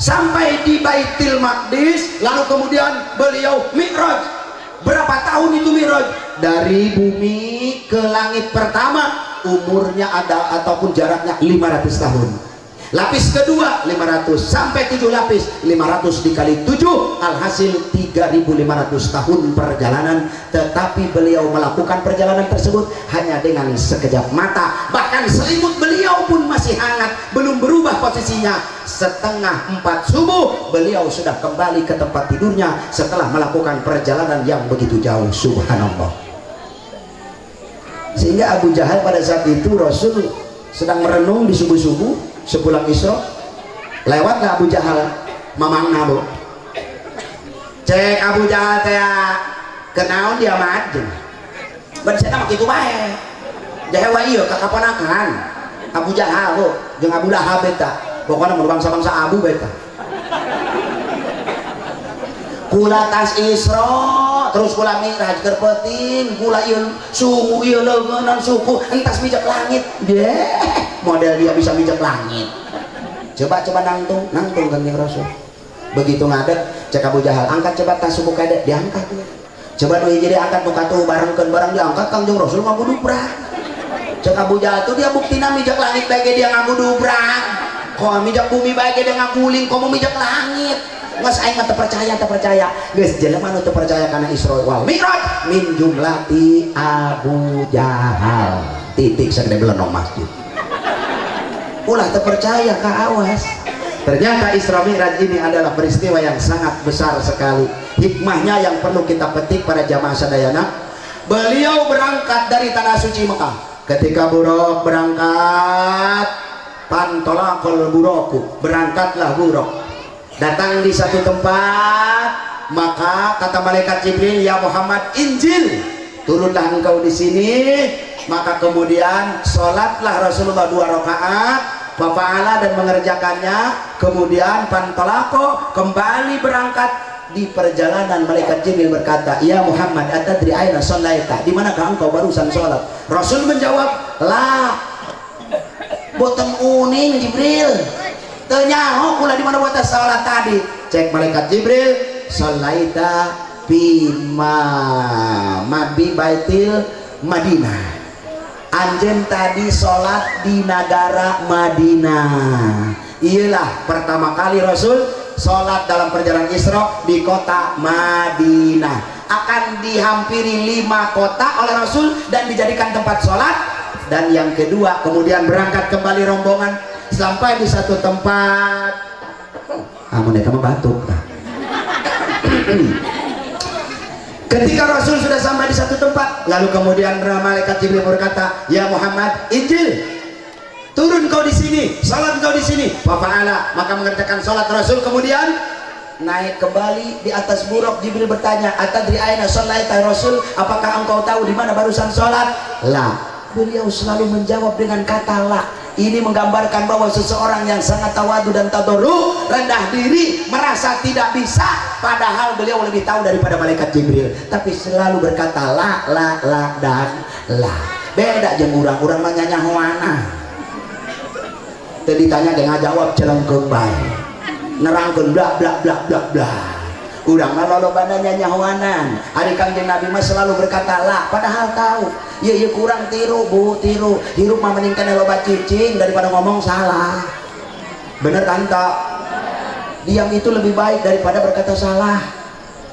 Sampai di Baitul Maqdis, lalu kemudian beliau Mi'raj. Berapa tahun itu Mi'raj? Dari bumi ke langit pertama umurnya ada ataupun jaraknya 500 tahun. Lapis kedua 500 sampai 7 lapis, 500 dikali 7, alhasil 3.500 tahun perjalanan. Tetapi beliau melakukan perjalanan tersebut hanya dengan sekejap mata. Bahkan selimut beliau pun masih hangat, belum berubah posisinya. Setengah 4 subuh beliau sudah kembali ke tempat tidurnya setelah melakukan perjalanan yang begitu jauh. Subhanallah. Sehingga Abu Jahal pada saat itu Rasul sedang merenung di subuh-subuh sepulang Isra, lewatlah Abu Jahal mamangna bu, cek Abu Jahal teh kenaon dia mah jeung bersena mah kitu bae jahewa ieu ka kaponakan Abu Jahal bu jeung Abu Lahab eta pokona mun bangsa-bangsa Abu beta kula tas Isra terus kula Mi'raj keur penting kula ieu suhu ieu leungeunnan suku entas mijak langit deh model dia bisa mijak langit. Coba nangtung Kanjeng Rasul begitu ngadeg cek Abu Jahal angkat coba tas suku kade diangkat ya. Coba nu hiji diangkat nu katuh barengkeun barang diangkat Kanjeng Rasul ngagudubrak. Cek Abu Jahal tuh dia buktina mijak langit bae dia ngagudubrak. Kok mijak bumi bae dia ngaguling komo mijak langit. Mas aing mah teu percaya geus jelema nu teu percaya kana Isra wal Mi'raj min jumlati Abu Jahal titik sagede belenong masjid ulah teu percaya ka awas. Ternyata Isra Mi'raj ini adalah peristiwa yang sangat besar sekali. Hikmahnya yang perlu kita petik para jamaah sadayana. Beliau berangkat dari tanah suci Mekah. Ketika buruk berangkat, pantolakul buroku, berangkatlah buruk. Datang di satu tempat, maka kata malaikat Jibril, ya Muhammad, Injil, turunlah engkau di sini. Maka kemudian sholatlah Rasulullah 2 rakaat, fa'ala dan mengerjakannya. Kemudian pantolako kembali berangkat. Di perjalanan malaikat Jibril berkata, ya Muhammad, atadri aina sholaita, di manakah engkau barusan sholat? Rasul menjawab, lah, botong uning Jibril. Tenyaho kula di mana buat salat tadi. Cek malaikat Jibril, sholaita bima mabi baitil Madinah. Anjen tadi sholat di negara Madinah. Iyalah pertama kali Rasul sholat dalam perjalanan Isra di kota Madinah. Akan dihampiri 5 kota oleh Rasul dan dijadikan tempat sholat. Dan yang kedua kemudian berangkat kembali rombongan sampai di satu tempat. Mereka membatuk. Ketika Rasul sudah sampai di satu tempat, lalu kemudian malaikat Jibril berkata, ya Muhammad, Injil. turun kau di sini, salat kau di sini. Fa'ala, maka mengerjakan salat Rasul, kemudian naik kembali di atas buruk. Jibril bertanya, atadri aina shallaita Rasul, apakah engkau tahu di mana barusan salat? La. Beliau selalu menjawab dengan kata la. Ini menggambarkan bahwa seseorang yang sangat tawadu dan tadarru, rendah diri, merasa tidak bisa, padahal beliau lebih tahu daripada malaikat Jibril, tapi selalu berkata la dan la. Beda jeung urang mah nyanyahoana. Teu ditanya ge ngajawab celengkeung bae. Nerangkeun bla bla bla bla bla. Urang mah lolobana nyanyahoanan. Ari Kangjeng Nabi mah selalu berkata la, padahal tahu. Ieu kurang tiru Bu, tiru. Hirup mah mending kana loba cicing daripada ngomong salah. Bener kan tak? Diam itu lebih baik daripada berkata salah.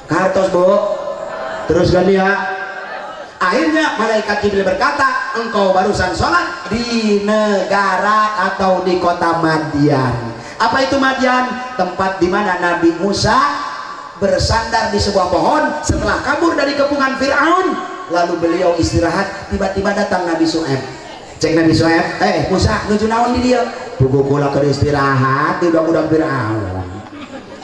Kartos Bu. Teruskan dia. Akhirnya malaikat Jibril berkata, engkau barusan sholat di negara atau di kota Madian. Apa itu Madian? Tempat di mana Nabi Musa bersandar di sebuah pohon setelah kabur dari kepungan Fir'aun. Lalu beliau istirahat, tiba-tiba datang Nabi Su'aib. Cek Nabi Su'aib, Musa nuju naon di dia? Pugu kula keur istirahat di udang-udang Fir'aun.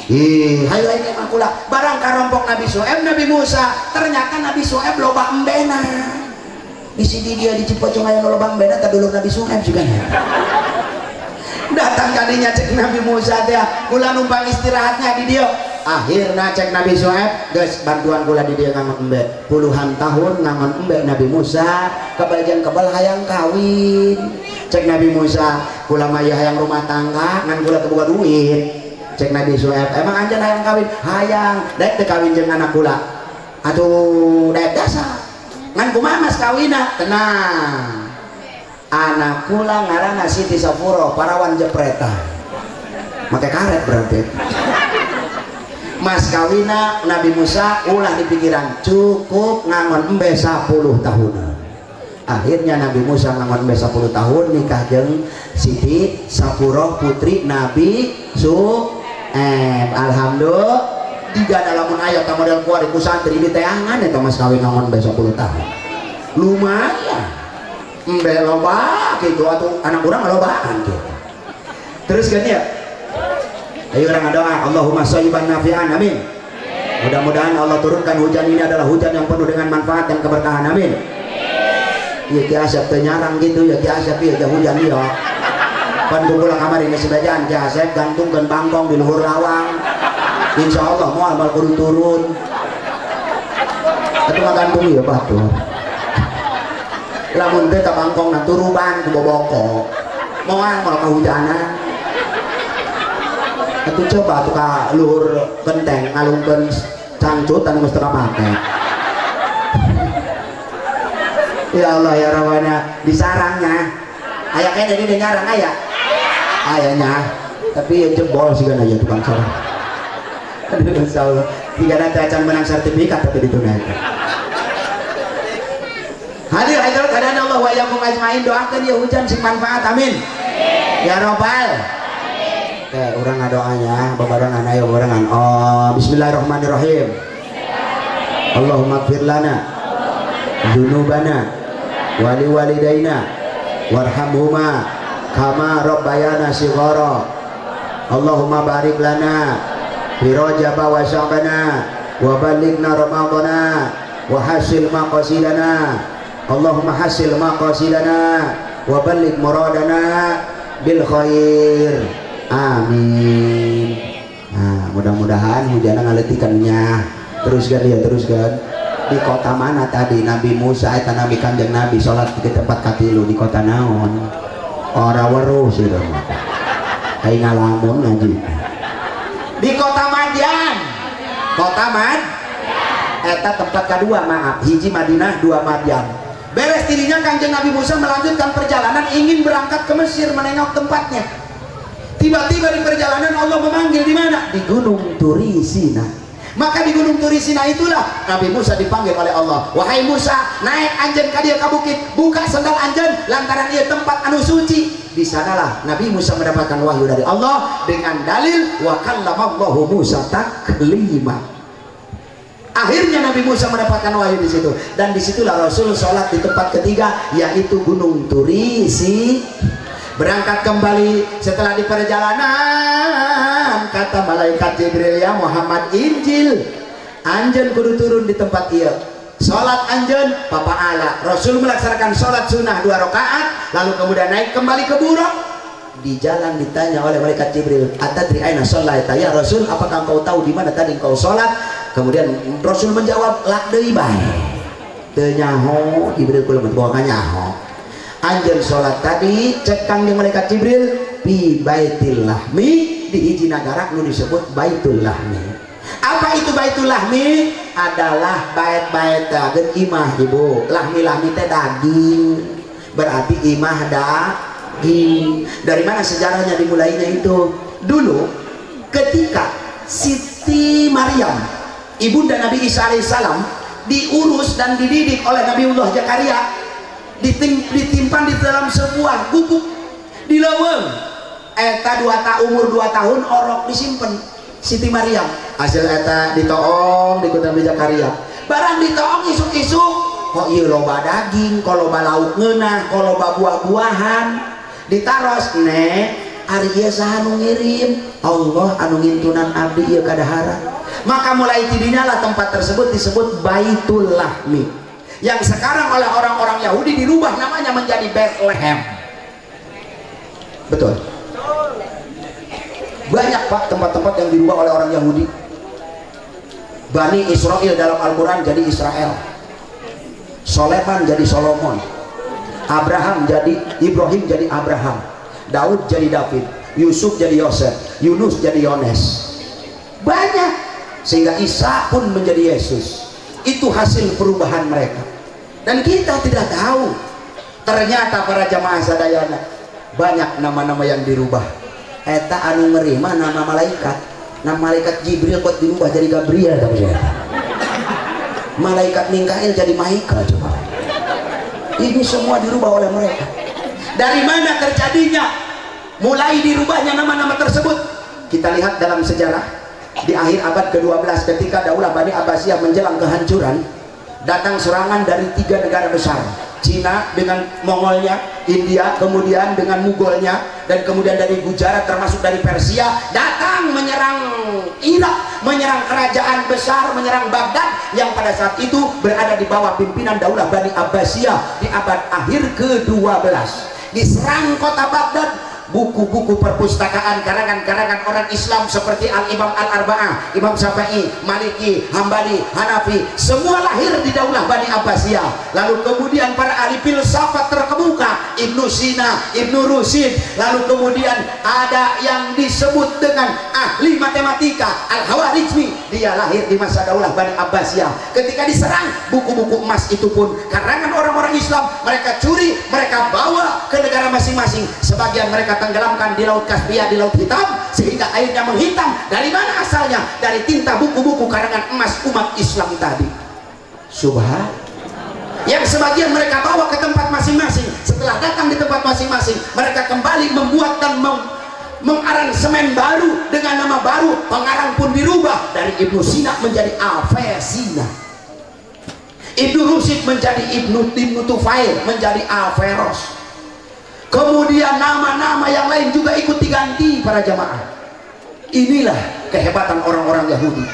Hayo ini makula barang karompok Nabi Su'aib, Nabi Musa, ternyata Nabi Su'aib loba embena. Di sini dia di Cipocong aya loba embena tadulur Nabi Su'aib juga ya. Datang kadinya cek Nabi Musa teh, kula numpang istirahatnya di dia. Akhirna cek Nabi Su'aib, geus bantuan kula di dia ngangon embe. Puluhan tahun ngangon embe Nabi Musa, kebagian kebal hayang kawin. Cek Nabi Musa, kula mah hayang rumah tangga, ngan kula teu boga duit. Cek Nabi Su'aib, emang anjeun hayang kawin? Hayang, daek teu kawin jeung anak kula. Atuh daek dasa. Ngan kumaha mas kawina? Tenang. Anak kula ngaranna Siti Safuro, parawan jepretan. Make karet berarti. Mas kawina Nabi Musa ulah di pikiran, cukup ngangon embe 10 tahun. Akhirnya Nabi Musa ngangon embe 10 tahun nikah jeung Siti Safuro putri Nabi Alhamdulillah. Tiga dalam ayat model kuari ku santri di teangan eta mas kawin ngangon embe 10 tahun. Lumayan. Embe loba gitu atuh anak urang lobaan gitu. Terus kan ya. Ayo orang doa, Allahumma shayyiban nafi'an, amin. Mudah-mudahan Allah turunkan hujan ini adalah hujan yang penuh dengan manfaat dan keberkahan, amin. Iya ki asap teu nyarang gitu ya ki asap ieu jeung hujan ieu. Pan kumpul kamari geus sebajaan ki asap gantungkeun bangkong di luhur lawang. Insyaallah moal mal kudu turun. Atuh mah gantung ieu batur. Lamun teh ka bangkongna turuban ku boboko. Moal kahujanan. Atuh coba atuh ka luhur genteng ngalungkeun cangcut anu geus teu kapake. Ya Allah ya Rabbana, di sarangnya aya kene di ngarang aya. Ayanya. Tapi jebol sih kan aja tukang sarang. Aduh insyaallah. Tiga nanti acan menang sertifikat tapi ditunaikan. Hadir hadirat kadang Allah wa yakum ajmain, doakan ya hujan sing manfaat, amin. Ya Rabbal. Orang ngadoanya babarengan ayo babarengan. Oh, bismillahirrahmanirrahim. Allahumma ighfir lana dzunubana wa liwalidayna warhamhuma kama rabbayana shighara. Allahumma barik lana fi Rajab wa Sya'bana wa ballighna Ramadana wa hasil maqasidana. Allahumma hasil maqasidana wa balligh muradana bil khair. Amin. Nah, mudah-mudahan hujan ngaletikannya. Teruskan dia, teruskan. Di kota mana tadi Nabi Musa eta Nabi Kanjeng Nabi salat di tempat katilu di kota naon? Ora weruh sih dong. Kayak ngalamun ngaji. Di kota Madian. Kota Madian. Eta tempat kedua, maaf. Hiji Madinah, dua Madian. Beres dirinya Kanjeng Nabi Musa melanjutkan perjalanan ingin berangkat ke Mesir menengok tempatnya. Tiba-tiba di perjalanan Allah memanggil di mana? Di Gunung Turi Sina. Maka di Gunung Turi Sina itulah Nabi Musa dipanggil oleh Allah. Wahai Musa, naik anjeun ka dieu ka bukit, buka sendal anjeun lantaran ieu tempat anu suci. Di sanalah Nabi Musa mendapatkan wahyu dari Allah dengan dalil wa kallamallahu Musa taklima. Akhirnya Nabi Musa mendapatkan wahyu di situ, dan disitulah Rasul sholat di tempat ketiga yaitu Gunung Turi Sina. berangkat kembali. Setelah di perjalanan kata malaikat Jibril, ya Muhammad, Injil anjen kudu turun di tempat ieu. Sholat anjen papa ala. Rasul melaksanakan sholat sunnah 2 rakaat, lalu kemudian naik kembali ke buruk. Di jalan ditanya oleh malaikat Jibril, atadri aina sholaita ya Rasul, apakah engkau tahu di mana tadi engkau sholat? Kemudian Rasul menjawab, lak deui bae. Teu nyaho. Jibril kula bawa nyaho. Anjeun sholat tadi cek kangjeng malaikat Jibril bi Baitul Lahmi, di hiji nagara nu disebut Baitul Lahmi. Apa itu Baitul Lahmi? Adalah bait-bait dagen imah ibu. Lahmi-lahmi teh daging, berarti imah daging. Dari mana sejarahnya dimulainya itu? Dulu ketika Siti Maryam, ibunda Nabi Isa alaihissalam, diurus dan dididik oleh Nabiullah Zakaria, ditimpan di dalam sebuah gubuk di leuweung. Eta umur 2 tahun orok disimpen Siti Maryam. Hasil eta ditoong di Nabi Zakaria. Barang ditoong isuk-isuk, kok ieu loba daging, kok loba lauk ngeunah, kok loba buah-buahan. Ditaros, nek ari ieu saha nu ngirim? Allah anu ngintunan abdi ieu kadahara. Maka mulai tidinya lah tempat tersebut disebut Baitul Lahmi, yang sekarang oleh orang-orang Yahudi dirubah namanya menjadi Bethlehem. Betul. Banyak Pak tempat-tempat yang dirubah oleh orang Yahudi. Bani Israel dalam Al-Quran jadi Israel, Soleman jadi Solomon, Abraham jadi Ibrahim jadi Abraham, Daud jadi David, Yusuf jadi Yosef, Yunus jadi Yones. Banyak, sehingga Isa pun menjadi Yesus. Itu hasil perubahan mereka, dan kita tidak tahu ternyata para jamaah sadayana banyak nama-nama yang dirubah. Eta anu ngerima nama malaikat. Nama malaikat Jibril kok dirubah jadi Gabriel, malaikat Mikail jadi Michael. Coba ini semua dirubah oleh mereka. Dari mana terjadinya mulai dirubahnya nama-nama tersebut? Kita lihat dalam sejarah di akhir abad ke-12 ketika Daulah Bani Abbasiyah menjelang kehancuran, datang serangan dari 3 negara besar, Cina dengan Mongolnya, India kemudian dengan Mugolnya, dan kemudian dari Gujarat termasuk dari Persia datang menyerang Irak, menyerang kerajaan besar, menyerang Baghdad yang pada saat itu berada di bawah pimpinan Daulah Bani Abbasiyah di abad akhir ke-12. Diserang kota Baghdad, buku-buku perpustakaan karangan-karangan orang Islam seperti Al-Imam Al-Arba'ah, Imam Syafi'i, Maliki, Hambali, Hanafi, semua lahir di Daulah Bani Abbasiyah. Lalu kemudian para ahli filsafat terkemuka, Ibnu Sina, Ibnu Rushd, lalu kemudian ada yang disebut dengan ahli matematika Al-Hawarizmi, dia lahir di masa Daulah Bani Abbasiyah. Ketika diserang, buku-buku emas itu pun karangan orang-orang Islam, mereka curi, mereka bawa ke negara masing-masing. Sebagian mereka tenggelamkan di Laut Kaspia, di Laut Hitam, sehingga airnya menghitam. Dari mana asalnya? Dari tinta buku-buku karangan emas umat Islam tadi. Subhan. Yang sebagian mereka bawa ke tempat masing-masing. Setelah datang di tempat masing-masing, mereka kembali membuat dan mengaransemen baru dengan nama baru. Pengarang pun dirubah dari Ibnu Sina menjadi Avicenna, Ibnu Rushd menjadi Ibnu Tufail menjadi Averroes. Kemudian nama-nama yang lain juga ikut diganti para jamaah. Inilah kehebatan orang-orang Yahudi.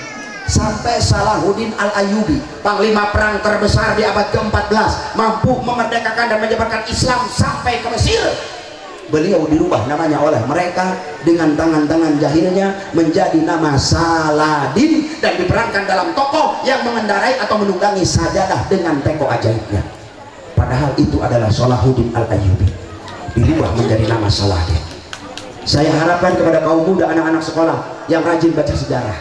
Sampai Salahuddin Al-Ayyubi, panglima perang terbesar di abad ke-14, mampu memerdekakan dan menyebarkan Islam sampai ke Mesir. Beliau dirubah namanya oleh mereka dengan tangan-tangan jahilnya menjadi nama Saladin, dan diperankan dalam tokoh yang mengendarai atau menunggangi sajadah dengan teko ajaibnya. Padahal itu adalah Salahuddin Al-Ayyubi, dirubah menjadi nama Saladin. Saya harapkan kepada kaum muda, anak-anak sekolah yang rajin baca sejarah,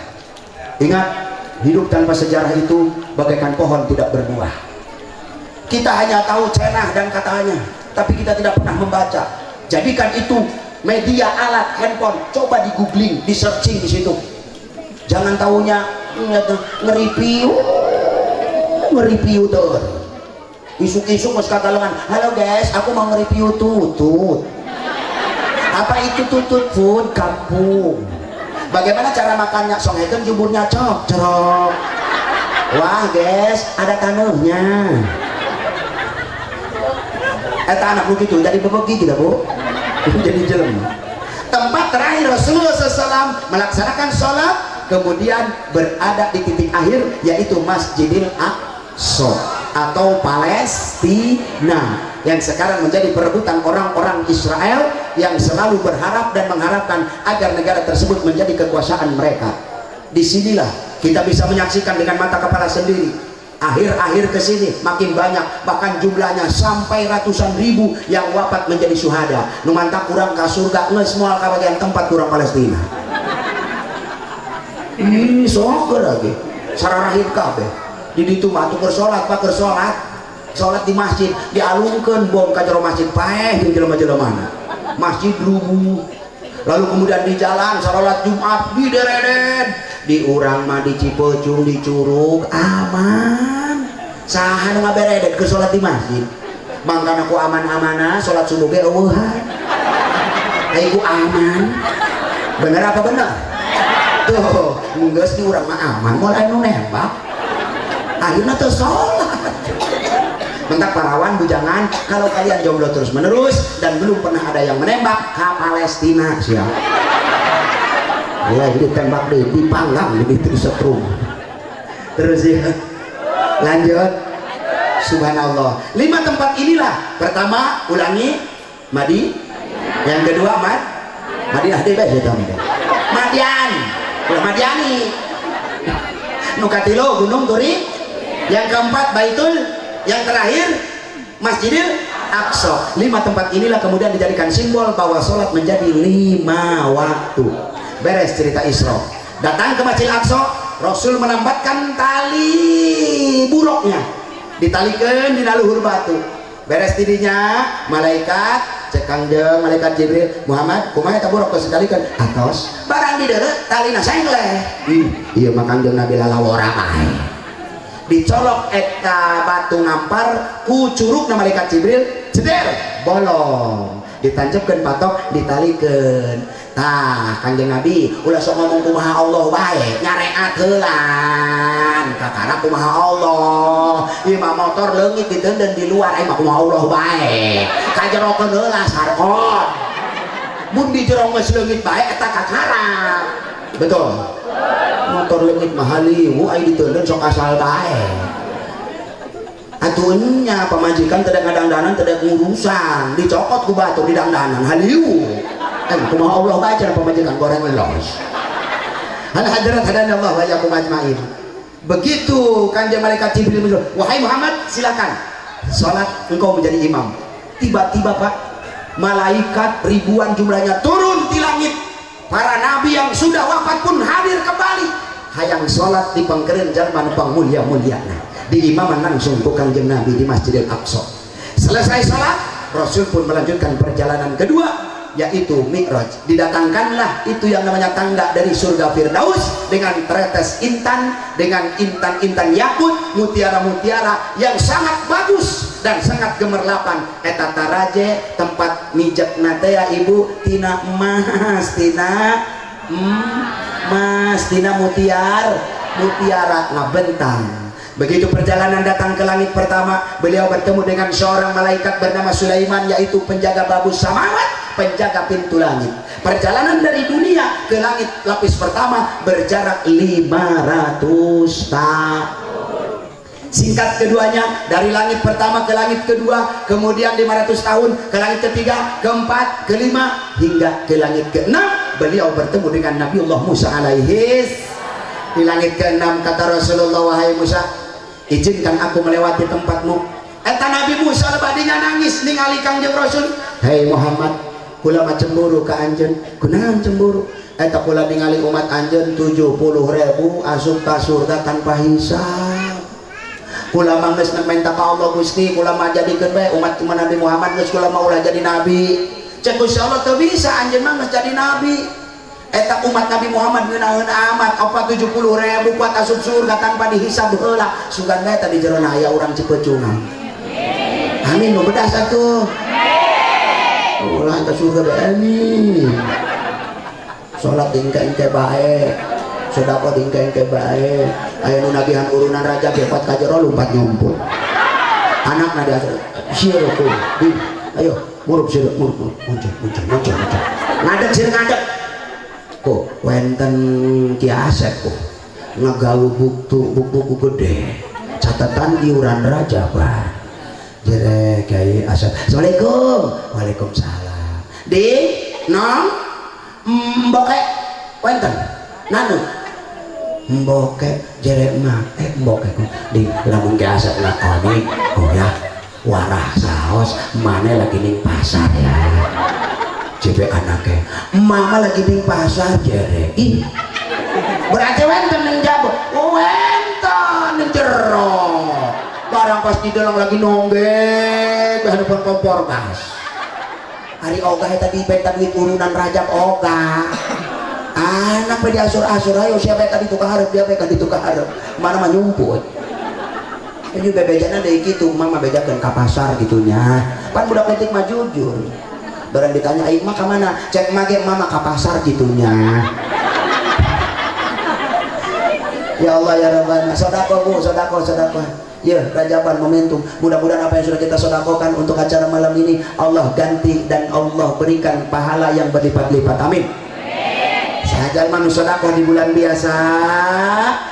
ingat, hidup tanpa sejarah itu bagaikan pohon tidak berbuah. Kita hanya tahu cenah dan katanya, tapi kita tidak pernah membaca. Jadikan itu media, alat handphone, coba di googling, di searching di situ. Jangan tahunya nge-review tuh. Isuk-isuk mas kata lengan, halo guys, aku mau nge-review tutut. Apa itu tutut? Food kampung. Bagaimana cara makannya? Songekeun jumburnya cerok. Wah guys, ada tanuhnya. Eta anak begitu, jadi bebegi tidak bu? jadi jelema. Tempat terakhir Rasulullah SAW melaksanakan sholat, kemudian berada di titik akhir, yaitu Masjidil Aqsa atau Palestina, yang sekarang menjadi perebutan orang-orang Israel yang selalu berharap dan mengharapkan agar negara tersebut menjadi kekuasaan mereka. Disinilah kita bisa menyaksikan dengan mata kepala sendiri, akhir-akhir ke sini makin banyak, bahkan jumlahnya sampai ratusan ribu yang wafat menjadi syuhada. Nu mantap kurang ka surga ngeus moal ka bagian tempat kurang Palestina. Ini soker lagi sararahib kabeh di ditu mah atuh salat pak salat di masjid dialungkeun bom ka jero masjid paeh jeung jelema-jelemana masjid rubuh. Lalu kemudian di jalan salat Jumat di dereden, di urang mah di Cipecung di Curug aman, saha nu ngaberedet ke salat di masjid. Mangkana ku aman-amanah salat subuh ge eueuhan. Ai ku aman. Bener apa bener? Tuh, geus di urang mah aman, moal anu nembak. Akhirna teu salat. Mentak parawan bujangan, kalau kalian jomblo terus menerus dan belum pernah ada yang menembak ke Palestina siap. Ya ditembak deh, dipanggang di setrum. Terus ya lanjut. Subhanallah. 5 tempat inilah. Pertama ulangi Madi. Yang kedua Madinah debes ya kamu. Madian. Madiani. Nukatilo Gunung Turi. Yang keempat Baitul. Yang terakhir Masjidil Aqsa. 5 tempat inilah kemudian dijadikan simbol bahwa sholat menjadi 5 waktu. Beres cerita Isra. Datang ke Masjidil Aqsa, Rasul menambatkan tali buruknya, ditalikan di luhur batu. Beres tidinya malaikat cekangdeung malaikat Jibril, Muhammad kumaha eta buruk geus ditalikan atos barang di deureut talina sengleh. Ieu mah kangdeung Nabi lalawora ae. Dicolok eta batu ngampar ku curug na malaikat Jibril ceder bolong, ditancepkeun patok ditalikeun. Tah Kanjeng Nabi ulah sok ngomong kumaha Allah bae nyareat heulan kakara kumaha Allah. Ieu mah motor leungit diteundeun di luar ai mah kumaha Allah bae kajerokeun heula sarkot. Mun di jero geus leungit bae eta kakara. Betul. Motor leungit mah haliwu ai diteundeun sok asal bae. Atunya pamajikan teu ngadangdanan teu ngurusan, dicokot ku batu di dangdanan haliwu. Kumaha Allah baca pemajikan goreng melos. Al hadrat hadana Allah wa yakum ajmain. Begitu Kanjeng malaikat Jibril menyuruh, wahai Muhammad silakan salat engkau menjadi imam. Tiba-tiba Pak, malaikat ribuan jumlahnya turun di langit. Para nabi yang sudah wafat pun hadir kembali. Hayang salat di pangkeureun jalma nu mulia-muliana. Di imaman langsung ku Kanjeng Nabi di Masjidil Aqsa. Selesai salat, Rasul pun melanjutkan perjalanan kedua, yaitu Mi'raj. Didatangkanlah itu yang namanya tangga dari surga Firdaus dengan tetes intan, dengan intan-intan yakut, mutiara-mutiara yang sangat bagus dan sangat gemerlapan. Eta taraje tempat mijak nate ya ibu tina emas, tina mutiara ngabentang. Begitu perjalanan datang ke langit pertama, beliau bertemu dengan seorang malaikat bernama Sulaiman, yaitu penjaga babus samawat, penjaga pintu langit. Perjalanan dari dunia ke langit lapis pertama berjarak 500 tahun. Singkat keduanya, dari langit pertama ke langit kedua, kemudian 500 tahun ke langit ketiga, keempat, kelima, hingga ke langit keenam. Beliau bertemu dengan Nabiullah Musa alaihis. Di langit keenam kata Rasulullah, wahai Musa, izinkan aku melewati tempatmu. Eta Nabi Musa badinya nangis ningali Kangjeng Rasul. Hei Muhammad, kula mah cemburu ka anjeun. Kunaon cemburu? Eta kula ningali umat anjeun 70.000 asup ka surga tanpa hisab. Kula mah geus minta ka Allah Gusti, kula mah jadikeun bae umat Nabi Muhammad geus kula mah ulah jadi nabi. Cek Gusti Allah teu bisa anjeun mah geus jadi nabi. Eta umat Nabi Muhammad ngeunaheun amat apa 70.000 kuat asup surga tanpa dihisab heula. Sugan bae tadi jero aya urang Cipecung. Amin nu bedas atuh. Ulah ka surga bae amin. Salat engke-engke bae. Sedekah engke-engke bae. Aya nu nagihan urunan raja bepat ka jero lompat nyompot. Anakna dia sieun tuh. Ayo murup sih muncul ngadeg sih ngadeg kok wenten Ki Asep kok ngagawe buku gede catatan iuran raja Pak jere Kiai Asep. Assalamualaikum. Waalaikumsalam. Di nong mboke wenten nanu mboke jere mah mboke di lamun Kiai Asep lakoni oh ya warah saos mana lagi ning pasar ya jebe anaknya mama lagi ning pasar jere ih berarti wenten ning jabo wenten ning jero barang pas di dalam lagi nonggek hadapan kompor gas hari ogah tadi beta duit urunan rajab ogah anak pe diasur-asur ayo siapa tadi tukar harap dia kan ditukar harap mana mah nyumput ini bebejana dari gitu mama bedakan ke pasar gitunya pan budak letik mah jujur barang ditanya aing mah kemana cek mage mama ke pasar gitunya. Ya Allah ya Rabbana, sodako bu, sodako ya rajaban momentum, mudah-mudahan apa yang sudah kita sodakokan untuk acara malam ini Allah ganti dan Allah berikan pahala yang berlipat-lipat, amin. Saja manusia sodakoh di bulan biasa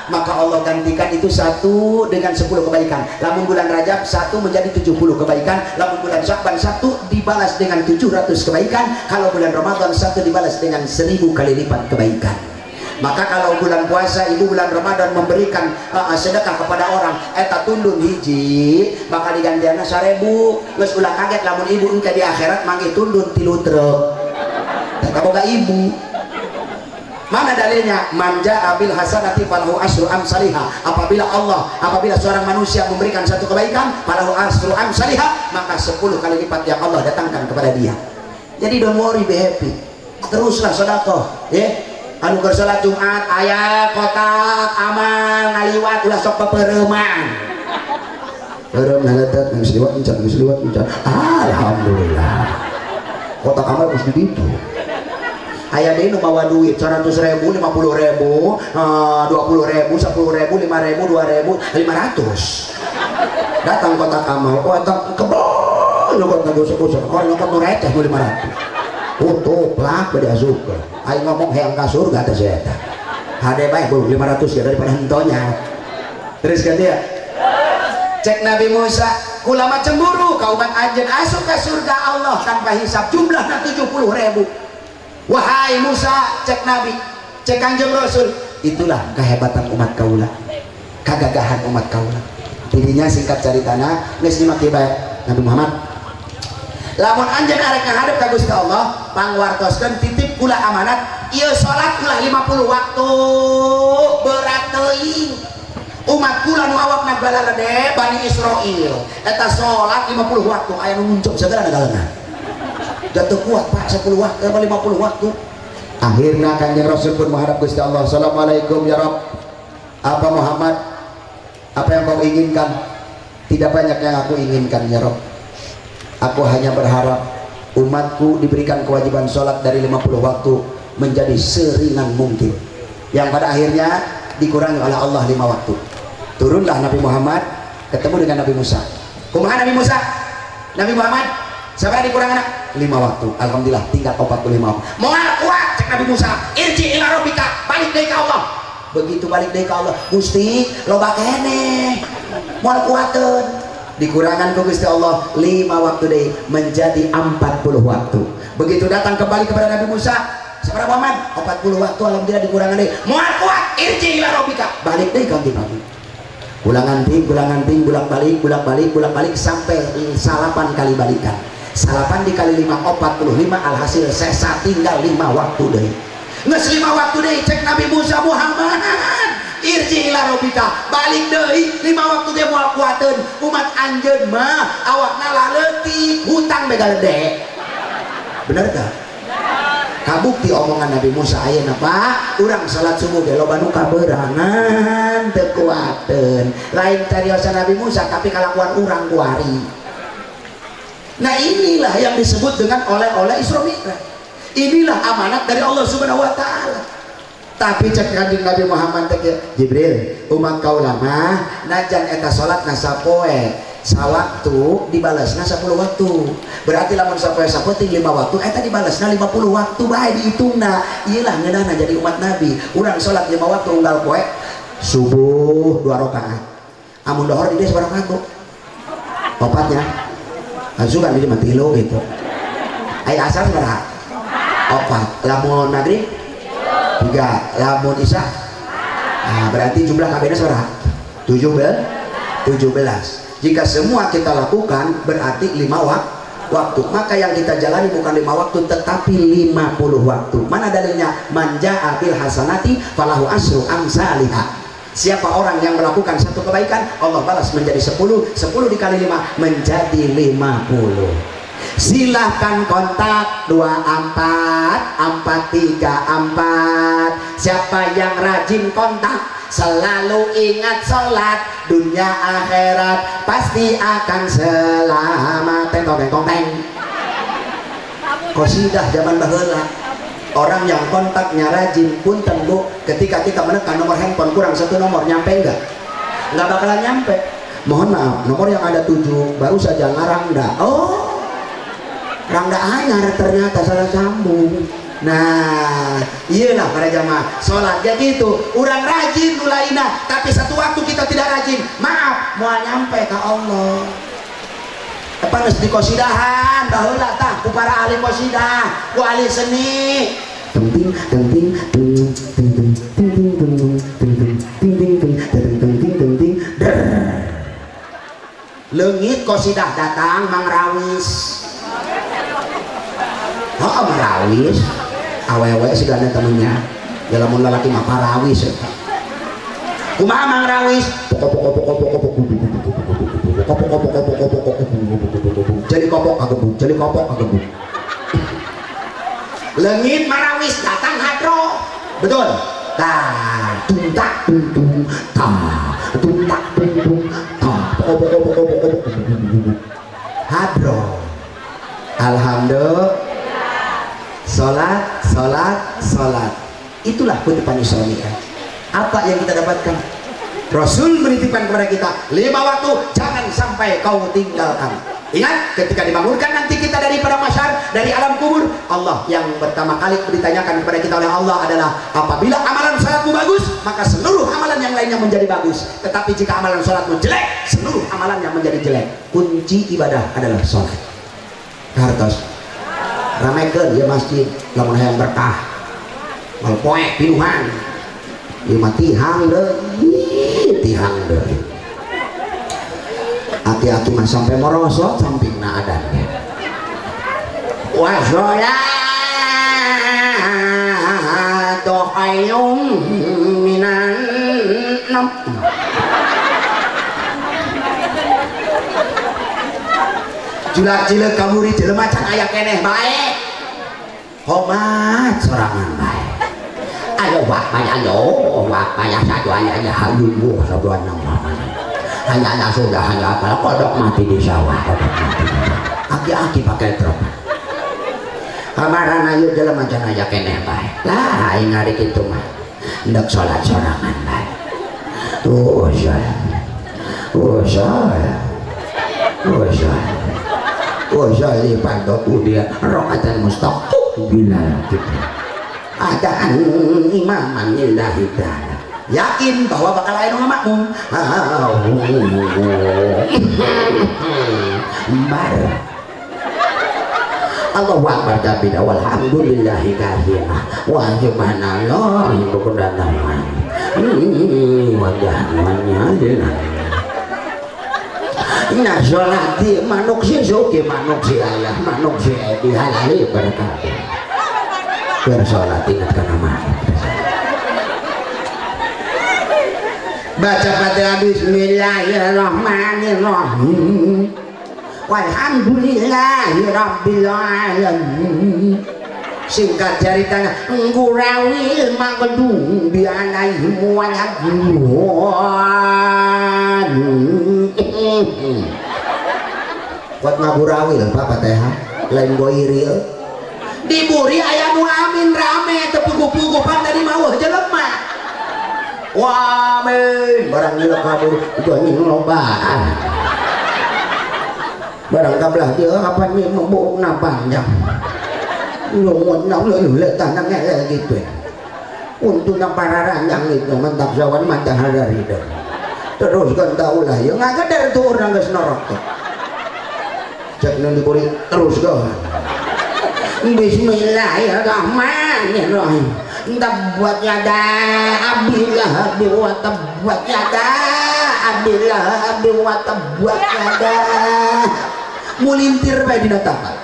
maka Allah gantikan itu 1 dengan 10 kebaikan. Lamun bulan Rajab 1 menjadi 70 kebaikan, lamun bulan Syakban 1 dibalas dengan 700 kebaikan, kalau bulan Ramadan 1 dibalas dengan 1000 kali lipat kebaikan. Maka kalau bulan puasa ibu bulan Ramadan memberikan sedekah kepada orang eta tundun hiji maka digantiana 1000 geus ulah kaget lamun ibu engke di akhirat mangge tundun 3 truk eta boga ibu. Mana dalilnya? Manja abil hasanati falahu asru amsalihha. Apabila seorang manusia memberikan satu kebaikan falahu asru amsalihha maka 10 kali lipat yang Allah datangkan kepada dia. Jadi don't worry, be happy, teruslah sedekah ya. Anu keur salat Jumat aya kotak amal ngaliwat ulah sok pepeureuman. Peureum naletet geus liwat encan. Alhamdulillah. Kotak amal geus di ditu. Aya deui nu mawa duit 100.000, 50.000, 20.000, 10.000, 5.000, 2.000, 500. Datang kotak amal, kotak kebal, kotak dosa-dosa. Orang nu receh 500. Tutup lah pada suka aing ngomong hayang ka surga teh saya eta hade bae 500 ya daripada hentonya. Terus kan dia cek Nabi Musa ulama cemburu ka umat anjeun asup ka surga Allah tanpa hisab jumlahna 70.000. Wahai Musa cek Nabi cek Kanjeng Rasul itulah kehebatan umat kaula kagagahan umat kaula. Intinya singkat ceritana geus nyimak bae Nabi Muhammad lamun anjeun arek ngadep ka Gusti Allah pangwartoskeun titip kula amanat ieu salat ulah 50 waktu berat teuing umat kula nu awakna balarede Bani Israil eta salat 50 waktu aya nu muncul segala galana jatuh kuat Pak 10 waktu 50 waktu. Akhirna Kanjeng Rasul pun menghadap Gusti Allah. Assalamualaikum ya Rabb. Apa Muhammad apa yang kau inginkan? Tidak banyak yang aku inginkan ya Rabb. Aku hanya berharap umatku diberikan kewajiban sholat dari 50 waktu menjadi seringan mungkin, yang pada akhirnya dikurangi oleh Allah 5 waktu. Turunlah Nabi Muhammad ketemu dengan Nabi Musa. Kumaha Nabi Musa? Nabi Muhammad siapa dikurangi 5 waktu. Alhamdulillah tinggal 45 waktu. Moal kuat cek Nabi Musa. Irji ila rabbika, balik deui ka Allah. Begitu balik deui ka Allah, Gusti loba keneh moal kuateun. Dikurangan ke Gusti Allah 5 waktu deh menjadi 40 waktu. Begitu datang kembali kepada Nabi Musa seberapa man 40 waktu alhamdulillah dikurangan deh mual kuat irji ila rabbika balik deh ganti pagi ulang-anting bolak-balik sampai 8 kali balikan 8 dikali 5 45 alhasil sesa tinggal 5 waktu deh nges 5 waktu deh cek Nabi Musa Muhammad irji ila rabbika balik deui 5 waktu dia moal kuateun umat anjeun mah awakna laleutik hutang begal gede. Bener gak? Kabukti omongan Nabi Musa ayeuna Pak urang salat subuh ge loba nu kaberangan teu kuateun lain cariosan Nabi Musa tapi kalakuan urang kuari. Nah inilah yang disebut dengan oleh-oleh Isra Mi'raj. Inilah amanat dari Allah Subhanahu wa taala. Tapi cek Kanjeng Nabi Muhammad teh Jibril umat kaula mah najan eta salat sapoe sawaktu dibalasna 10 waktu. Berarti lamun sampai sapeting 5 waktu eta dibalasna 50 waktu bae dihitungna. Iyalah ngeunahna jadi umat Nabi. Urang salat 5 waktu unggal poe subuh 2 rakaat. Amun dohor di dia seberapa rakaat, Bu? 4-nya. Asukan di mati lo gitu. Ai asar berapa? 4. Lamun maghrib 3. Lamun isya berarti jumlah kabehna berapa? 17. Jika semua kita lakukan berarti 5 waktu. Maka yang kita jalani bukan 5 waktu tetapi 50 waktu. Mana dalilnya? Man jaa bil hasanati falahu asyru amsalihha. Siapa orang yang melakukan satu kebaikan, Allah balas menjadi 10 dikali 5 menjadi 50. Silahkan kontak 24 siapa yang rajin kontak, selalu ingat sholat, dunia akhirat pasti akan selamat. Teng. Qasidah zaman baheula. Orang yang kontaknya rajin pun Bu, ketika kita menekan nomor handphone kurang 1 nomor, nyampe enggak? Enggak bakalan nyampe. Mohon maaf, nomor yang ada 7 baru saja ngarangda. Oh, rangda anyar ternyata salah sambung. Nah, iyalah para jamaah, sholatnya gitu. Urang rajin nulaina, tapi satu waktu kita tidak rajin. Maaf, mau nyampe ke Allah. Apa geus dikosidahan baheula tah ku para ahli qasidah, ku ahli seni. Leungit qasidah datang Mang Rawis. Oh, Mang Rawis. Awewe sigana temennya. Ya lamun lalaki mah Parawis eta. Kumaha Mang Rawis? Jadi kopok kagebuk. Leungit Marawis datang hadro. Betul. Hadro. Alhamdulillah. Salat. Itulah kutipan Islamiyah. Apa yang kita dapatkan? Rasul menitipkan kepada kita 5 waktu, jangan sampai kau tinggalkan. Ingat, ketika dibangunkan nanti kita dari pada masyar, dari alam kubur, Allah yang pertama kali ditanyakan kepada kita oleh Allah adalah apabila amalan salatmu bagus, maka seluruh amalan yang lainnya menjadi bagus. Tetapi jika amalan salatmu jelek, seluruh amalan yang menjadi jelek. Kunci ibadah adalah salat. Hartos ramekeun ya masjid, lamun hayang berkah, mal poe pinuhan, ieu mah tihang deui. Hati-hati mah sampai merosot sampingna adanya. Wa sholatu khairun minan naum. Julak-julak kamuri jelema can aya keneh bae. Hormat sorangan bae. Ayo wak maya saduanya hayuh saduana mama. Hanya sudah hanya apa kodok mati di sawah, aki-aki pakai truk. Kamaran ayo jelema can aya keneh bae. Lah aing ari kitu mah hendak salat sorangan bae. Saya pandok udia rokatan mustaqbil gitu. Adaan imaman lillahi ta'ala. Yakin bahwa bakal aya nu makmum. Allahu akbar kabira walhamdulillahi katsira wa subhanallah bukudanah. Wajahnya Inna sholati manuk si suki manuk si ayah manuk si edi halali berkah bersolat ingat karena mahir baca Fatihah bismillahirrahmanirrahim walhamdulillahi rabbil alamin. Singkat ceritanya nggurawil magdum bi alaihim waladdallin. Buat ngaburawil Pak Fatihah lain boiril diburi aya nu amin rame teu puguh-puguhan dari maweuh jelema. Wa amin barang ieu kabur itu anjing lobaan. barang kabelah dia apa nih membuk panjang lumut nak lele tanah ngele gitu untuk para ranjang itu mantap zawan matahari dah terus kan tahu lah ya nggak ada tuh orang gas norok cek nanti kuri terus kau Bismillahirrahmanirrahim tabbat yada abillah wa tabbat yada abillah wa tabbat yada mulintir bae dina tapat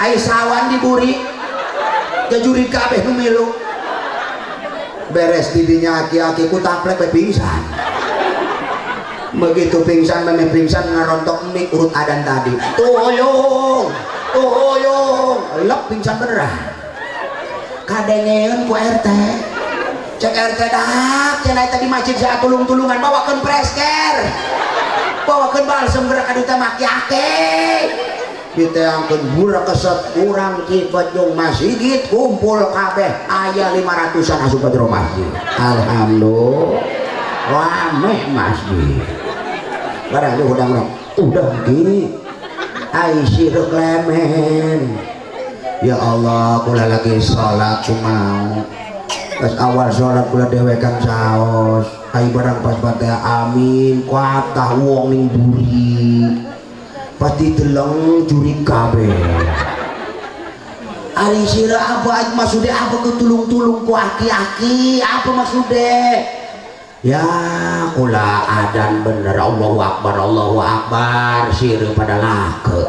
ai sawan diburi kejuri kabeh nu milu beres didinya aki-aki ku taplek bae pingsan begitu pingsan memang pingsan ngarontok mik urut adan tadi tuyung lep pingsan beneran kadengeun ku RT cek RT dak cenah tadi masjid saya tulung-tulungan bawakeun presker bawakeun balsem gerak ka duta maki-aki diteangkeun burak keset urang Cipejung masjid kumpul kabeh aya 500-an asup ka jero masjid alhamdulillah rame masjid barang lu udah gini ai siruk lemen ya Allah kula lagi sholat ku mau pas awal sholat kula dewekan saos ai barang pas baca amin kuatah wong ning buri pasti deleng juri kabeh ari sira apa maksudnya apa ketulung-tulung ku aki-aki apa maksudnya ya kula adan bener Allahu Akbar sireu pada lake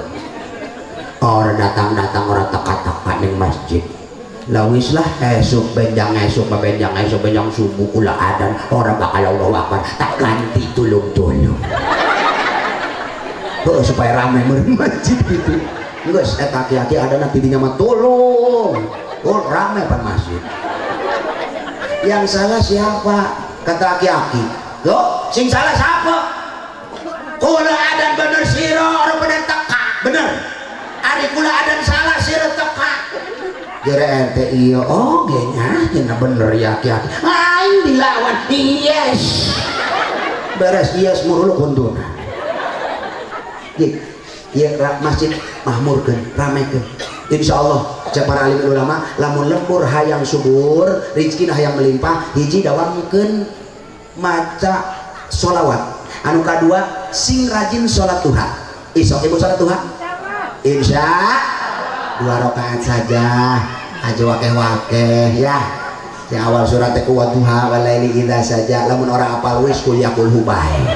orang datang orang teka-teka ning masjid lawis lah esuk benjang subuh kula adan orang bakal Allahu Akbar tak ganti tulung-tulung supaya ramai meureun masjid gitu geus eta aki-aki ada nanti dinya mah tulung ramai pan masjid yang salah siapa kata aki-aki loh sing salah siapa kula adan bener siro orang bener teka bener ari kula adan salah siro teka jere RT iya oh genya bener ya aki-aki aing dilawan yes beres yes murulu kuntur iya masjid mahmurkeun ramekeun insyaallah cek para alim ulama lamun lembur hayang subur rizkina hayang melimpah hiji dawangkeun maca sholawat anu kadua sing rajin sholat duha isok ibu sholat duha insya 2 rakaat saja aja wakeh-wakeh ya yang awal surat kuat duha walaili idza saja lamun orang apal wis kuliah kulhu bae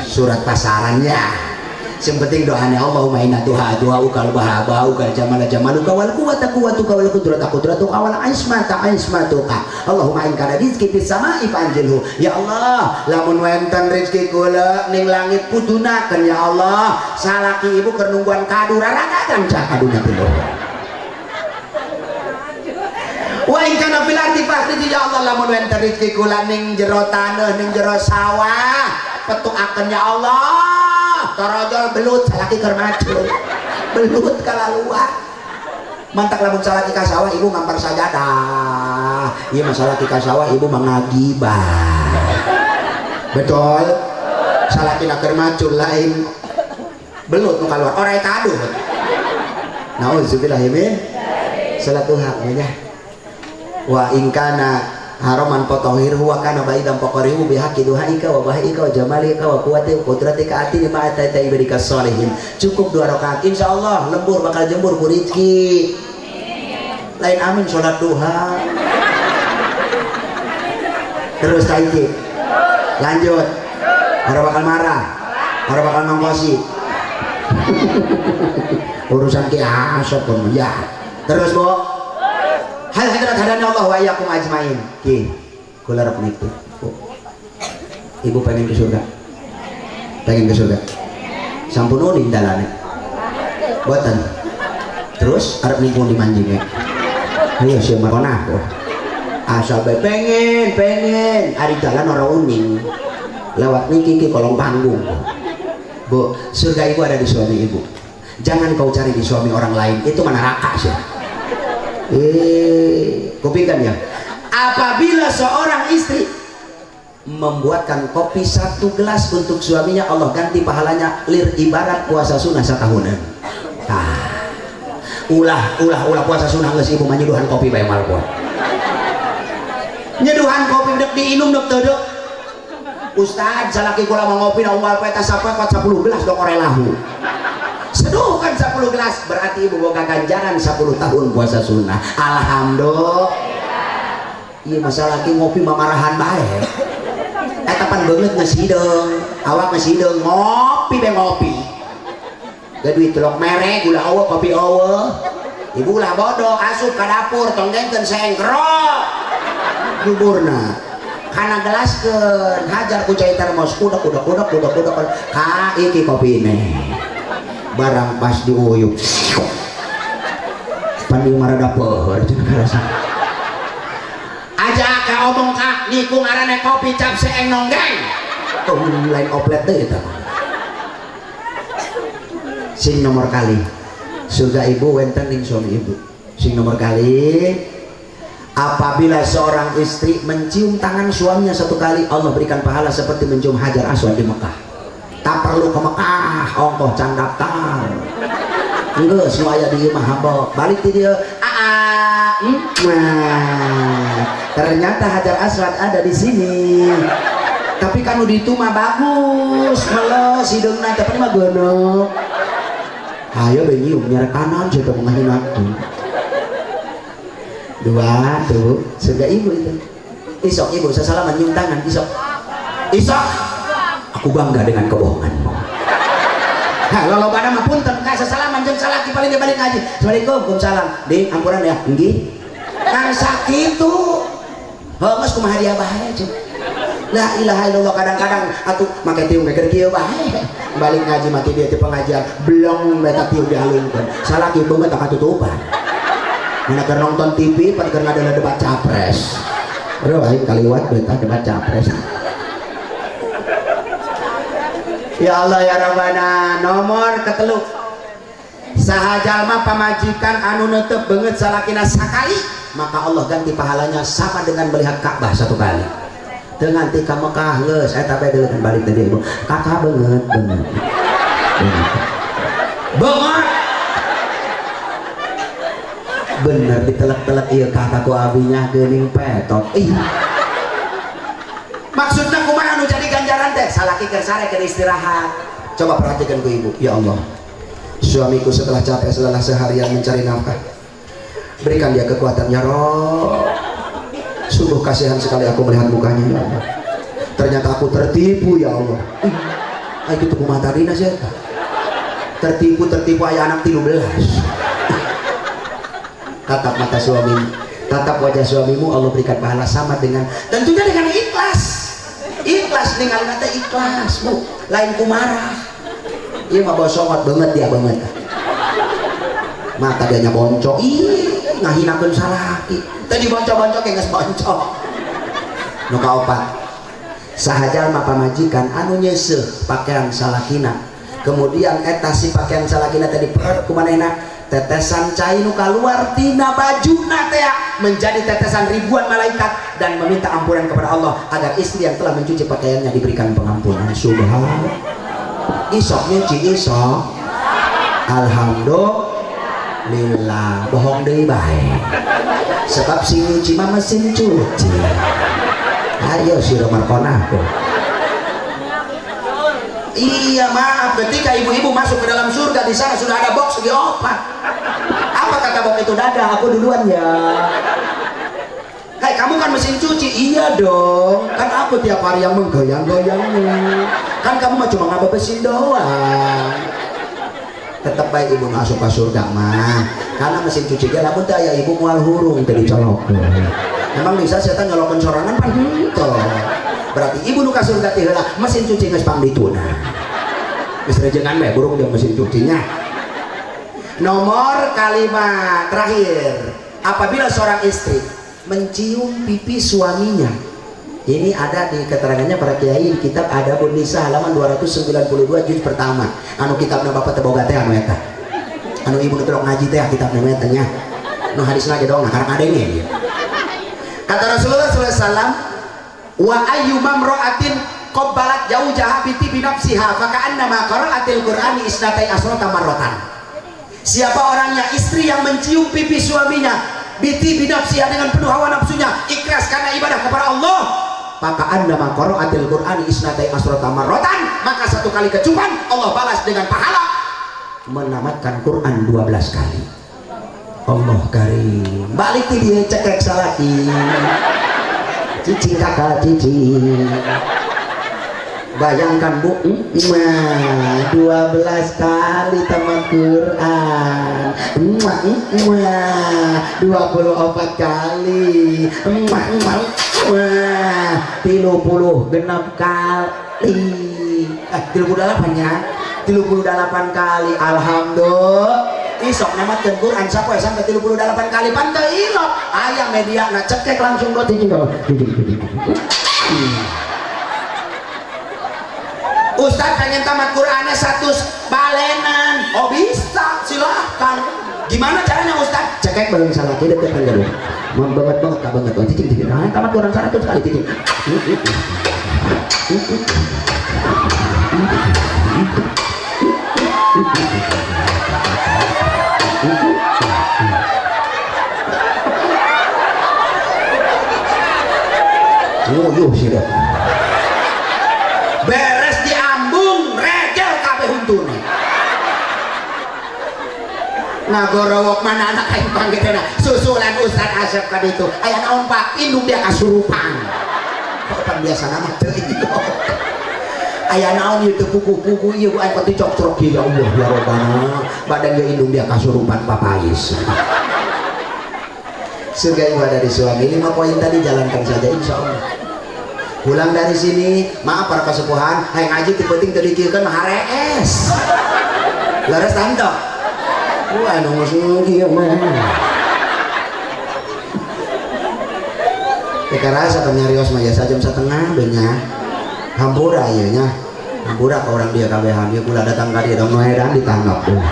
surat pasarannya yang penting doanya Allahumma inna duha ukal bahaba ukal jamala jamaluka wal quwwatuka wal qudratuka wal ismatuka Allahumma in kana rizqi fis sama'i fanjilhu ya Allah lamun wenten rezeki kula ning langit pudunakeun ya Allah salaki ibu keur nungguan kadu raragagan cah kadunya teh wa in kana fil ardi fakhrij ya Allah lamun wenten rezeki kula ning jero taneuh ning jero sawah petukakeun ya Allah torojol belut salaki keur maju belut kalaluan mantak lamun salaki ka sawah ibu ngampar sajadah ieu mah salaki ka sawah ibu mangagibah betul salaki na keur maju lain belut nu kaluar orai kadu nauzubillah min salat duha ya wa in kana haraman potohir huwa kana baidan paqarihu bihaqi duhaika wa bahaika wa jamalika wa quwwatika wa qudratika atini ma ataita ibadika sholihin cukup 2 rakaat insyaallah lembur bakal jembur ku rezeki lain amin sholat duha terus taiki lanjut orang bakal marah orang bakal ngongkosi urusan ki asap pun ya terus bu hal hadrat hadana Allah wa iyyakum ajmain ki kula rep niku ibu pengen ke surga sampun uning dalane boten terus arep nipu di manjingnya ayo sih marona asal pengen ari dalan ora uning lewat niki ki kolong panggung bu surga ibu ada di suami ibu jangan kau cari di suami orang lain itu mana neraka sih kopikan ya apabila seorang istri membuatkan kopi 1 gelas untuk suaminya, Allah ganti pahalanya lir ibarat puasa sunnah satahunan. Ulah puasa sunnah geus ibu mah nyeduhan kopi bae malpon. Nyeduhan kopi dek diinum dek teu deuk. Ustad salaki kula mau ngopi na unggal poe tas 10 gelas dong orelahu. Seduhkan 10 gelas berarti ibu boga ganjaran 10 tahun puasa sunnah. Alhamdulillah. Iya masalah laki ngopi mamarahan bae. Etapan banget ngesideng, awak ngesideng ngopi be ngopi. Gaduit telok mere gula awe kopi awe. Ibu lah bodoh asup ka dapur tonggengkeun sengkrok. Buburna. Kana gelaskeun hajar ku cai termos kudak ka iki kopine. Barang pas diuyup. Pandi marada peuheur cenah karasa. Aja ka omong ka niku ngaranna kopi cap seeng nonggeng. Oh lain oplet deui eta. Sing nomor kali surga ibu wenten ning suami ibu. Sing nomor kali apabila seorang istri mencium tangan suaminya 1 kali, Allah berikan pahala seperti mencium Hajar Aswad di Mekah. Tak perlu ke Mekah ongkoh can daftar geus nu aya di imah hamba balik ti dieu ternyata Hajar Aswad ada di sini. Tapi kan di itu mah bagus meles hidungna tapi mah gono. Ayo benyium nyara kanan coba menghina aku. 2 tuh surga ibu itu. Isok ibu sesalaman nyium tangan isok. Aku bangga dengan kebohonganmu. Nah, kalau pada mah punten ka sesalaman jeung salaki paling dia balik ngaji. Assalamualaikum, waalaikumsalam. Ding, ampuran ya. Nggih. Kan sakitu. Heus kumaha dia bae, Cuk. La ilaha illallah kadang-kadang atuh make tiung keur kieu bae. Balik ngaji mati dia teh pengajian belum eta tiung dihalungkeun. Salaki beungeut tak katutupan. Mana keur nonton TV pan keur ngadana debat capres. Bro, aing kaliwat beta debat capres. Ya Allah ya Rabbana. Nomor keteluk saha jalma pamajikan anu neuteup beungeut salakina sakali, maka Allah ganti pahalanya sama dengan melihat Ka'bah 1 kali. Teu nganti ka Mekah geus eta bae deuleun balik tadi ibu. Kakak beungeut. Bener ditelek-telek ieu kakak ku abinya geuning petot. Maksudnya kumaha anu jadi ganjaran teh salaki keur sare keur istirahat. Coba perhatikan ku ibu. Ya Allah, suamiku setelah capek lelah seharian mencari nafkah, berikan dia kekuatan ya Rob. Sungguh kasihan sekali aku melihat mukanya ya Allah. Ternyata aku tertipu ya Allah. Itu tuh kumaha tadina sih eta. Tertipu aya anak 13. Tatap mata suamimu, tatap wajah suamimu, Allah berikan pahala sama dengan tentunya dengan ikhlas. Ikhlas ningali teh ikhlas, Bu. Lain kumarah. Ieu mah bosongot banget dia banget. Mata dia nya boncok. Ngahinakeun salaki. Teh dibonco-bonco ge geus boncok. Nu kaopat. Saha jalma pamajikan anu nyeuseuh pakaian salakina. Kemudian eta si pakaian salakina tadi perut kumanehna tetesan cai nu kaluar tina bajuna teh menjadi tetesan ribuan malaikat dan meminta ampunan kepada Allah agar istri yang telah mencuci pakaiannya diberikan pengampunan. Subhanallah. Isok nyuci isok. Alhamdulillah. Bohong deui bae. Sebab si nyuci mah mesin cuci. Ayo si Romarkona tuh. Iya maaf, ketika ibu-ibu masuk ke dalam surga di sana sudah ada box segi opat. Apa kata box itu? Dadah, aku duluan ya. Kayak kamu kan mesin cuci, iya dong. Kan aku tiap hari yang menggoyang-goyangmu. Kan kamu mah cuma ngabebesin doang. Tetap baik ibu masuk ke surga mah. Karena mesin cuci dia lamun teh aya ibu moal hurung teh dicolok. Emang bisa saya nyolokeun sorangan pan henteu. Berarti ibu nu ka surga teh heula mesin cuci geus pamdituna. Geus rejengan bae burung dia mesin cucinya. Nomor kalimat terakhir, apabila seorang istri mencium pipi suaminya. Ini ada di keterangannya para kiai kitab Adabun Nisa halaman 292 juz pertama. Anu kitabna Bapak teh boga teh anu eta. Anu ibu nu ngaji teh kitabna eta nya. Nu hadisna ge dong karang adenge. Kata Rasulullah sallallahu alaihi wasallam, wa ayyu mamra'atin qabbalat zawjaha bi nafsiha fa ka'annama qara'atil qur'ani isnatai asrata marratan. Siapa orangnya istri yang mencium pipi suaminya bi nafsiha dengan penuh hawa nafsunya, ikhlas karena ibadah kepada Allah, maka annama qara'atil qur'ani isnatai asrata marratan, maka satu kali kecupan Allah balas dengan pahala menamatkan Quran 12 kali. Allah karim. Balik dia cekek salaki. Cicing kakak cicing. Bayangkan Bu, 12 kali tamat Quran, 24 kali, 30 genap kali, 38 ya, 38 kali. Alhamdulillah. Isok namatkan Quran sampai 38 kali pantai ilok ayam media nak cekek langsung buat ini. Ustaz pengen tamat Qurannya 100 balenan. Oh bisa, silahkan. Gimana caranya Ustaz? Cekek bareng salah tidak depan gaduh. Mau banget kak banget. Cicing. Nah, tamat Quran 100 kali cicing. Oh yo sudah beres diambung regel kabeh huntune ngagorowok mana anak aing panggilna susulan Ustaz Asep kan itu aya naon Pak indung dia kasurupan kok pan biasa nama teuing aya naon ieu teu puku-puku ieu aing pati cok-cok ya Allah ya Rabbana badan dia indung dia kasurupan papais. Surga yang ada di suami. 5 poin tadi jalankan saja insya Allah. Pulang dari sini, maaf para kesepuhan, hayang aja tipe-tipe terdikirkan harees. Laras tanto. Wah, nunggu sungguh mah. Teka rasa penyarios mah jasa jam 1:30 banyak. Hampura ya nya. Hampura ke orang dia kabehan dia kula datang ka dia dong noedan ditanggap tuh.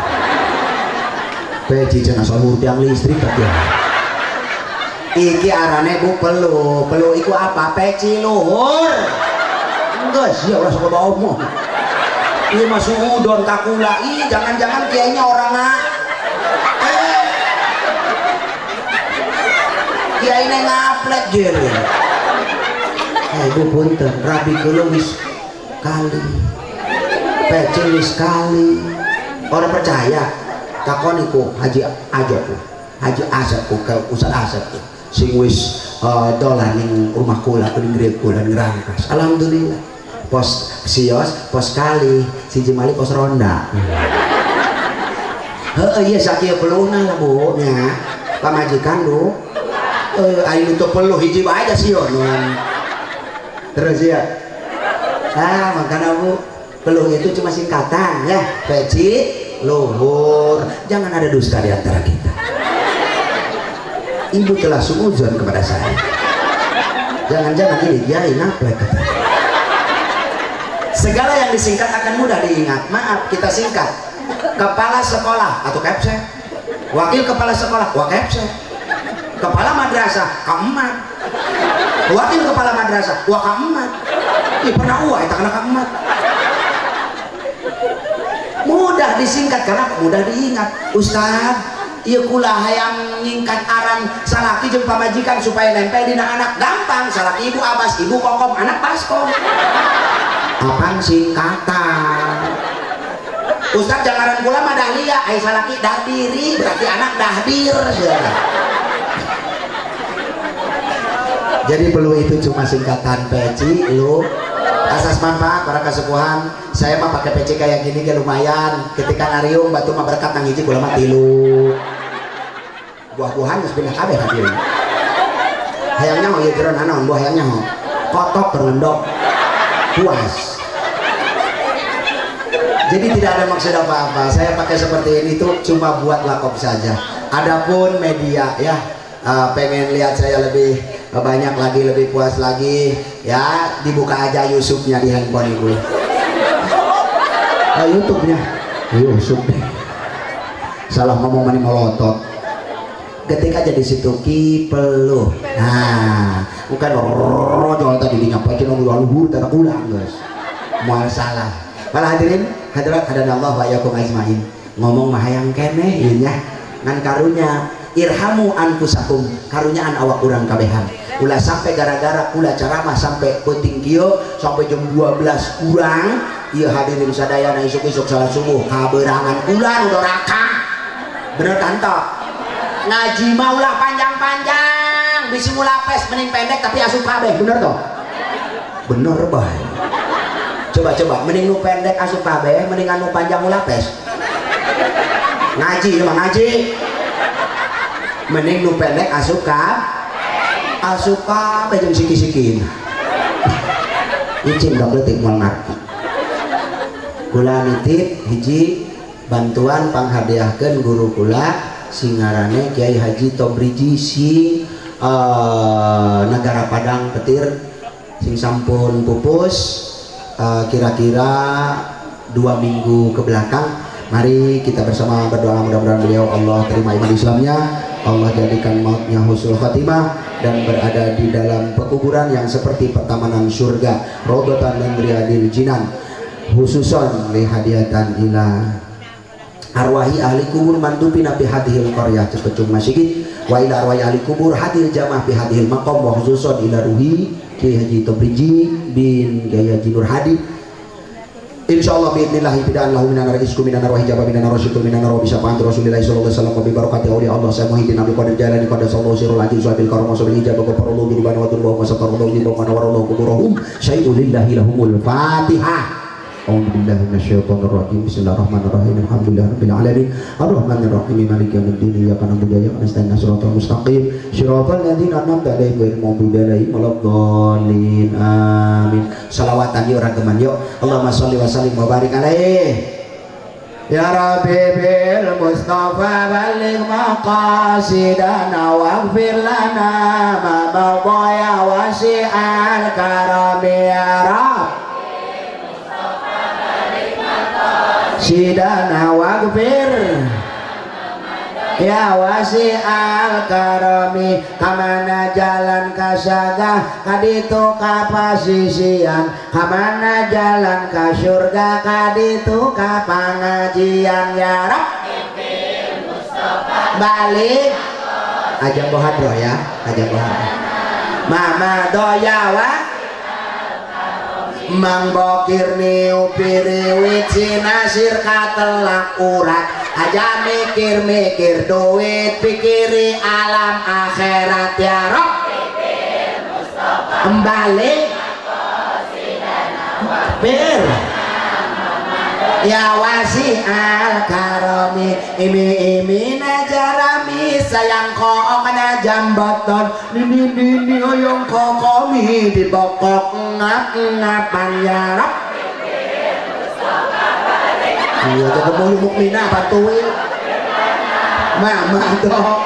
Peci cenah soal tiang listrik teh. Iki arane Bu pelu iku apa? Peci luhur. Enggak sih orang suka bawa mau. Ini masuk udon takula. Ih jangan-jangan kiainya orang kiainya ngaplek jere. Bu punten rabi keuleuh wis kali. Peci wis kali. Orang percaya takoniku Haji Ajok. Haji Asep ke Ustaz Asep sing wis dolan ning rumah kula kuring gede kula ngerangkas. Alhamdulillah. Pos sios, pos kali, si Jemali pos ronda. Iya sakieu peluhna lah Bu nya. Pamajikan lu. Ayo untuk peluh hiji bae aja sion. Terus ya. Makanya Bu, peluh itu cuma singkatan ya. Peci, luhur. Jangan ada dusta di antara kita. Ibu telah suudzon kepada saya. Jangan-jangan ini kiai naplek. Segala yang disingkat akan mudah diingat. Maaf, kita singkat. Kepala sekolah atau kepsek. Wakil kepala sekolah, wakepsek. Kepala madrasah, kaemat. Wakil kepala madrasah, wakaemat. Ih pernah itu kena kaemat. Mudah disingkat karena mudah diingat. Ustaz, iya kula hayang ngingkat aran salaki jeung pamajikan supaya nempel dina anak gampang. Salaki ibu Abas, ibu Kokom, anak Baskom. Apaan singkatan? Ustaz jangan kula mah Dahlia, ai salaki Dahdiri, berarti anak Dahdir. Jadi perlu itu cuma singkatan peci lu. Asas manfaat para kesepuhan, saya mah pakai peci kayak gini ke lumayan. Ketika ngariung batu mah berkat nang hiji kula mah 3. Buah-buahan geus pindah kabeh ka dieu. Hayangnya mah ieu jeron naon buah hayangnya mah kotok terendok puas. Jadi tidak ada maksud apa-apa. Saya pakai seperti ini tuh cuma buat lakop saja. Adapun media ya pengen lihat saya lebih banyak lagi, lebih puas lagi ya, dibuka aja YouTube-nya di handphone ibu. YouTube-nya YouTube. Salah ngomong mani melotot. ketika jadi situ kipeluh. Nah, bukan rojo tadi dinyampaikan orang luhur tak ulang guys. Mual salah. Para hadirin, hadirat hadanallah wa yakum ajmain. Ngomong mah hayang keneh ieu nya. Ngan karunya irhamu anfusakum, karunyaan awak urang kabehan. Ulah sampai gara-gara ulah ceramah sampai penting kieu sampai jam 12 kurang. Ieu hadirin sadayana isuk-isuk salat subuh kaberangan ulah udah raka. Bener kanto. Ngaji mah ulah panjang-panjang, bisi ulah pes mending pendek tapi asup kabeh, bener toh? Bener bae. Coba mending nu pendek asup kabeh mending anu panjang ulah pes. Ngaji mah ngaji. Mending nu pendek asup kabeh jeung siki-sikin. Icin dak leutik moal ngarti. Kula nitip hiji bantuan panghadiahkeun guru kula singarane Kiai Haji Tobriji sing Negara Padang Petir sing sampun pupus kira-kira 2 minggu ke belakang. Mari kita bersama berdoa mudah-mudahan beliau Allah terima iman Islamnya, Allah jadikan mautnya husnul khatimah dan berada di dalam pekuburan yang seperti pertamanan surga, raudhatan min riyadil jinan, khususan li hadiatan ila arwahi ahli kubur mandupina fi hadhil qaryah cepecung masyigit wa ila arwahi ahli kubur hadil jamaah fi hadhil maqam wa khususan ila ruhi Kiai Haji Tobriji bin Kiai Haji Nur Hadi insyaallah biidznillah bid'an lahu minan rizqu minan arwahi jabab minan rasyidul minan arabi syafa'at Rasulillah sallallahu alaihi wasallam wa bi barakati auliya Allah sa muhyiddin Abdul Qadir Jalani qad sallallahu sirrul ajil sabil karam wa sabil ijabah wa farallahu bi banwatul wa satarallahu bi banwarallahu kuburahum syai'un lillahi lahumul fatihah. A'udzubillahi minasyaitonir rajim. Bismillahirrahmanirrahim. Alhamdulillahirabbil alamin. Arrahmanir rahim. Maliki yaumiddin. Iyyaka na'budu wa iyyaka nasta'in. Shiratal mustaqim. Shiratal ladzina an'amta 'alaihim ghairil maghdubi 'alaihim waladdallin. Amin. Shalawatan yuk rageman yuk. Allahumma shalli wa sallim wa barik alaihi. Ya Rabbi bil Mustafa baligh maqasidana waghfir lana ma madaya wasi'al karami ya Rabb. Sidana waghfir ya wasi'al karami kamana jalan kasagah kaditu kapasisian kamana jalan ka surga kaditu ka pangajian ya Rabbi balik aja bohadro ya aja bohadro mama doyawa Mang bokir niu piriwit sinasir katelak urat aja mikir-mikir duit pikiri alam akhirat ya Rob kembali bir ya wasi al karami imi najarami sayang ko kana jambaton nini oyong kokomi di bokok ngap-ngapan ya Rab iya ketemu mukminah bantuin mama dok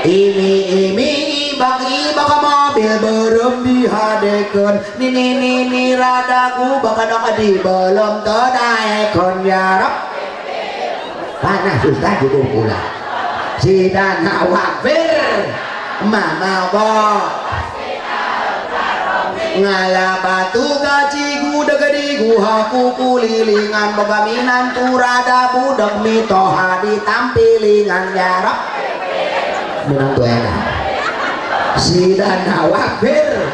imi baka mobil berem dihadekeun nini radaku baka dok di belum tadaekon ya Rab panas susah juga pula sidana wakfir mama bok ngala batu gaji gudeg di guhaku kulilingan bagaminan turada budak mitoha ditampilingan ya Rab menantu enak sidana wakfir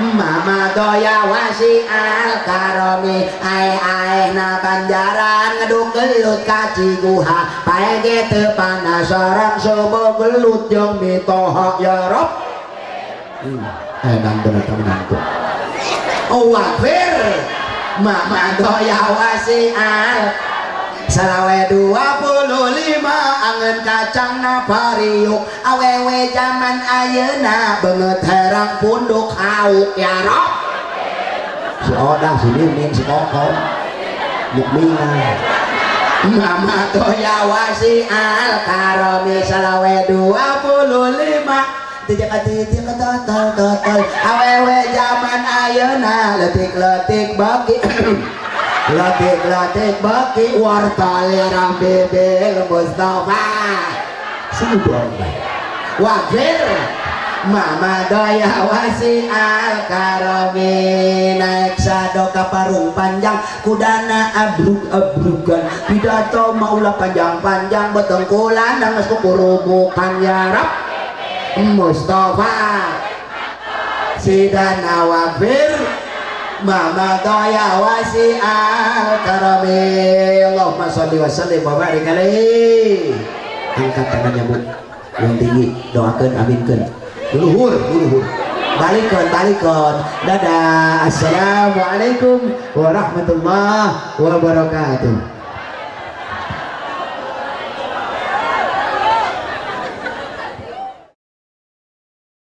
mama doya wasi al karomi ae na ganjaran ngeduk gelut kaci guha pae gitu panas sarang sobo gelut yang mitoha ya Rob nanti menantu wakfir mama doya wasi al Salawe 25 angen kacang na pariuk awewe zaman ayeuna beungeut herang punduk hauk ya Rob si Odang si Mimin si Kokong mukminah mama doya wasi al karomi salawe 25 titik total awewe zaman ayeuna letik bagi Latik baki wartali Rabbi bil Mustafa Sudon wafir mama doya wasi al karomi naik sado kaparung panjang kudana abruk-abrukan pidato maulah panjang-panjang betengkulan dan kukurubukan ya Rab Mustafa sidana wafir mama doya wasi al karomi Allahumma sholli wa sallim wa barik alaihi. Angkat tangannya Bu yang tinggi, doakan aminkan luhur balikon dadah. Assalamualaikum warahmatullahi wabarakatuh.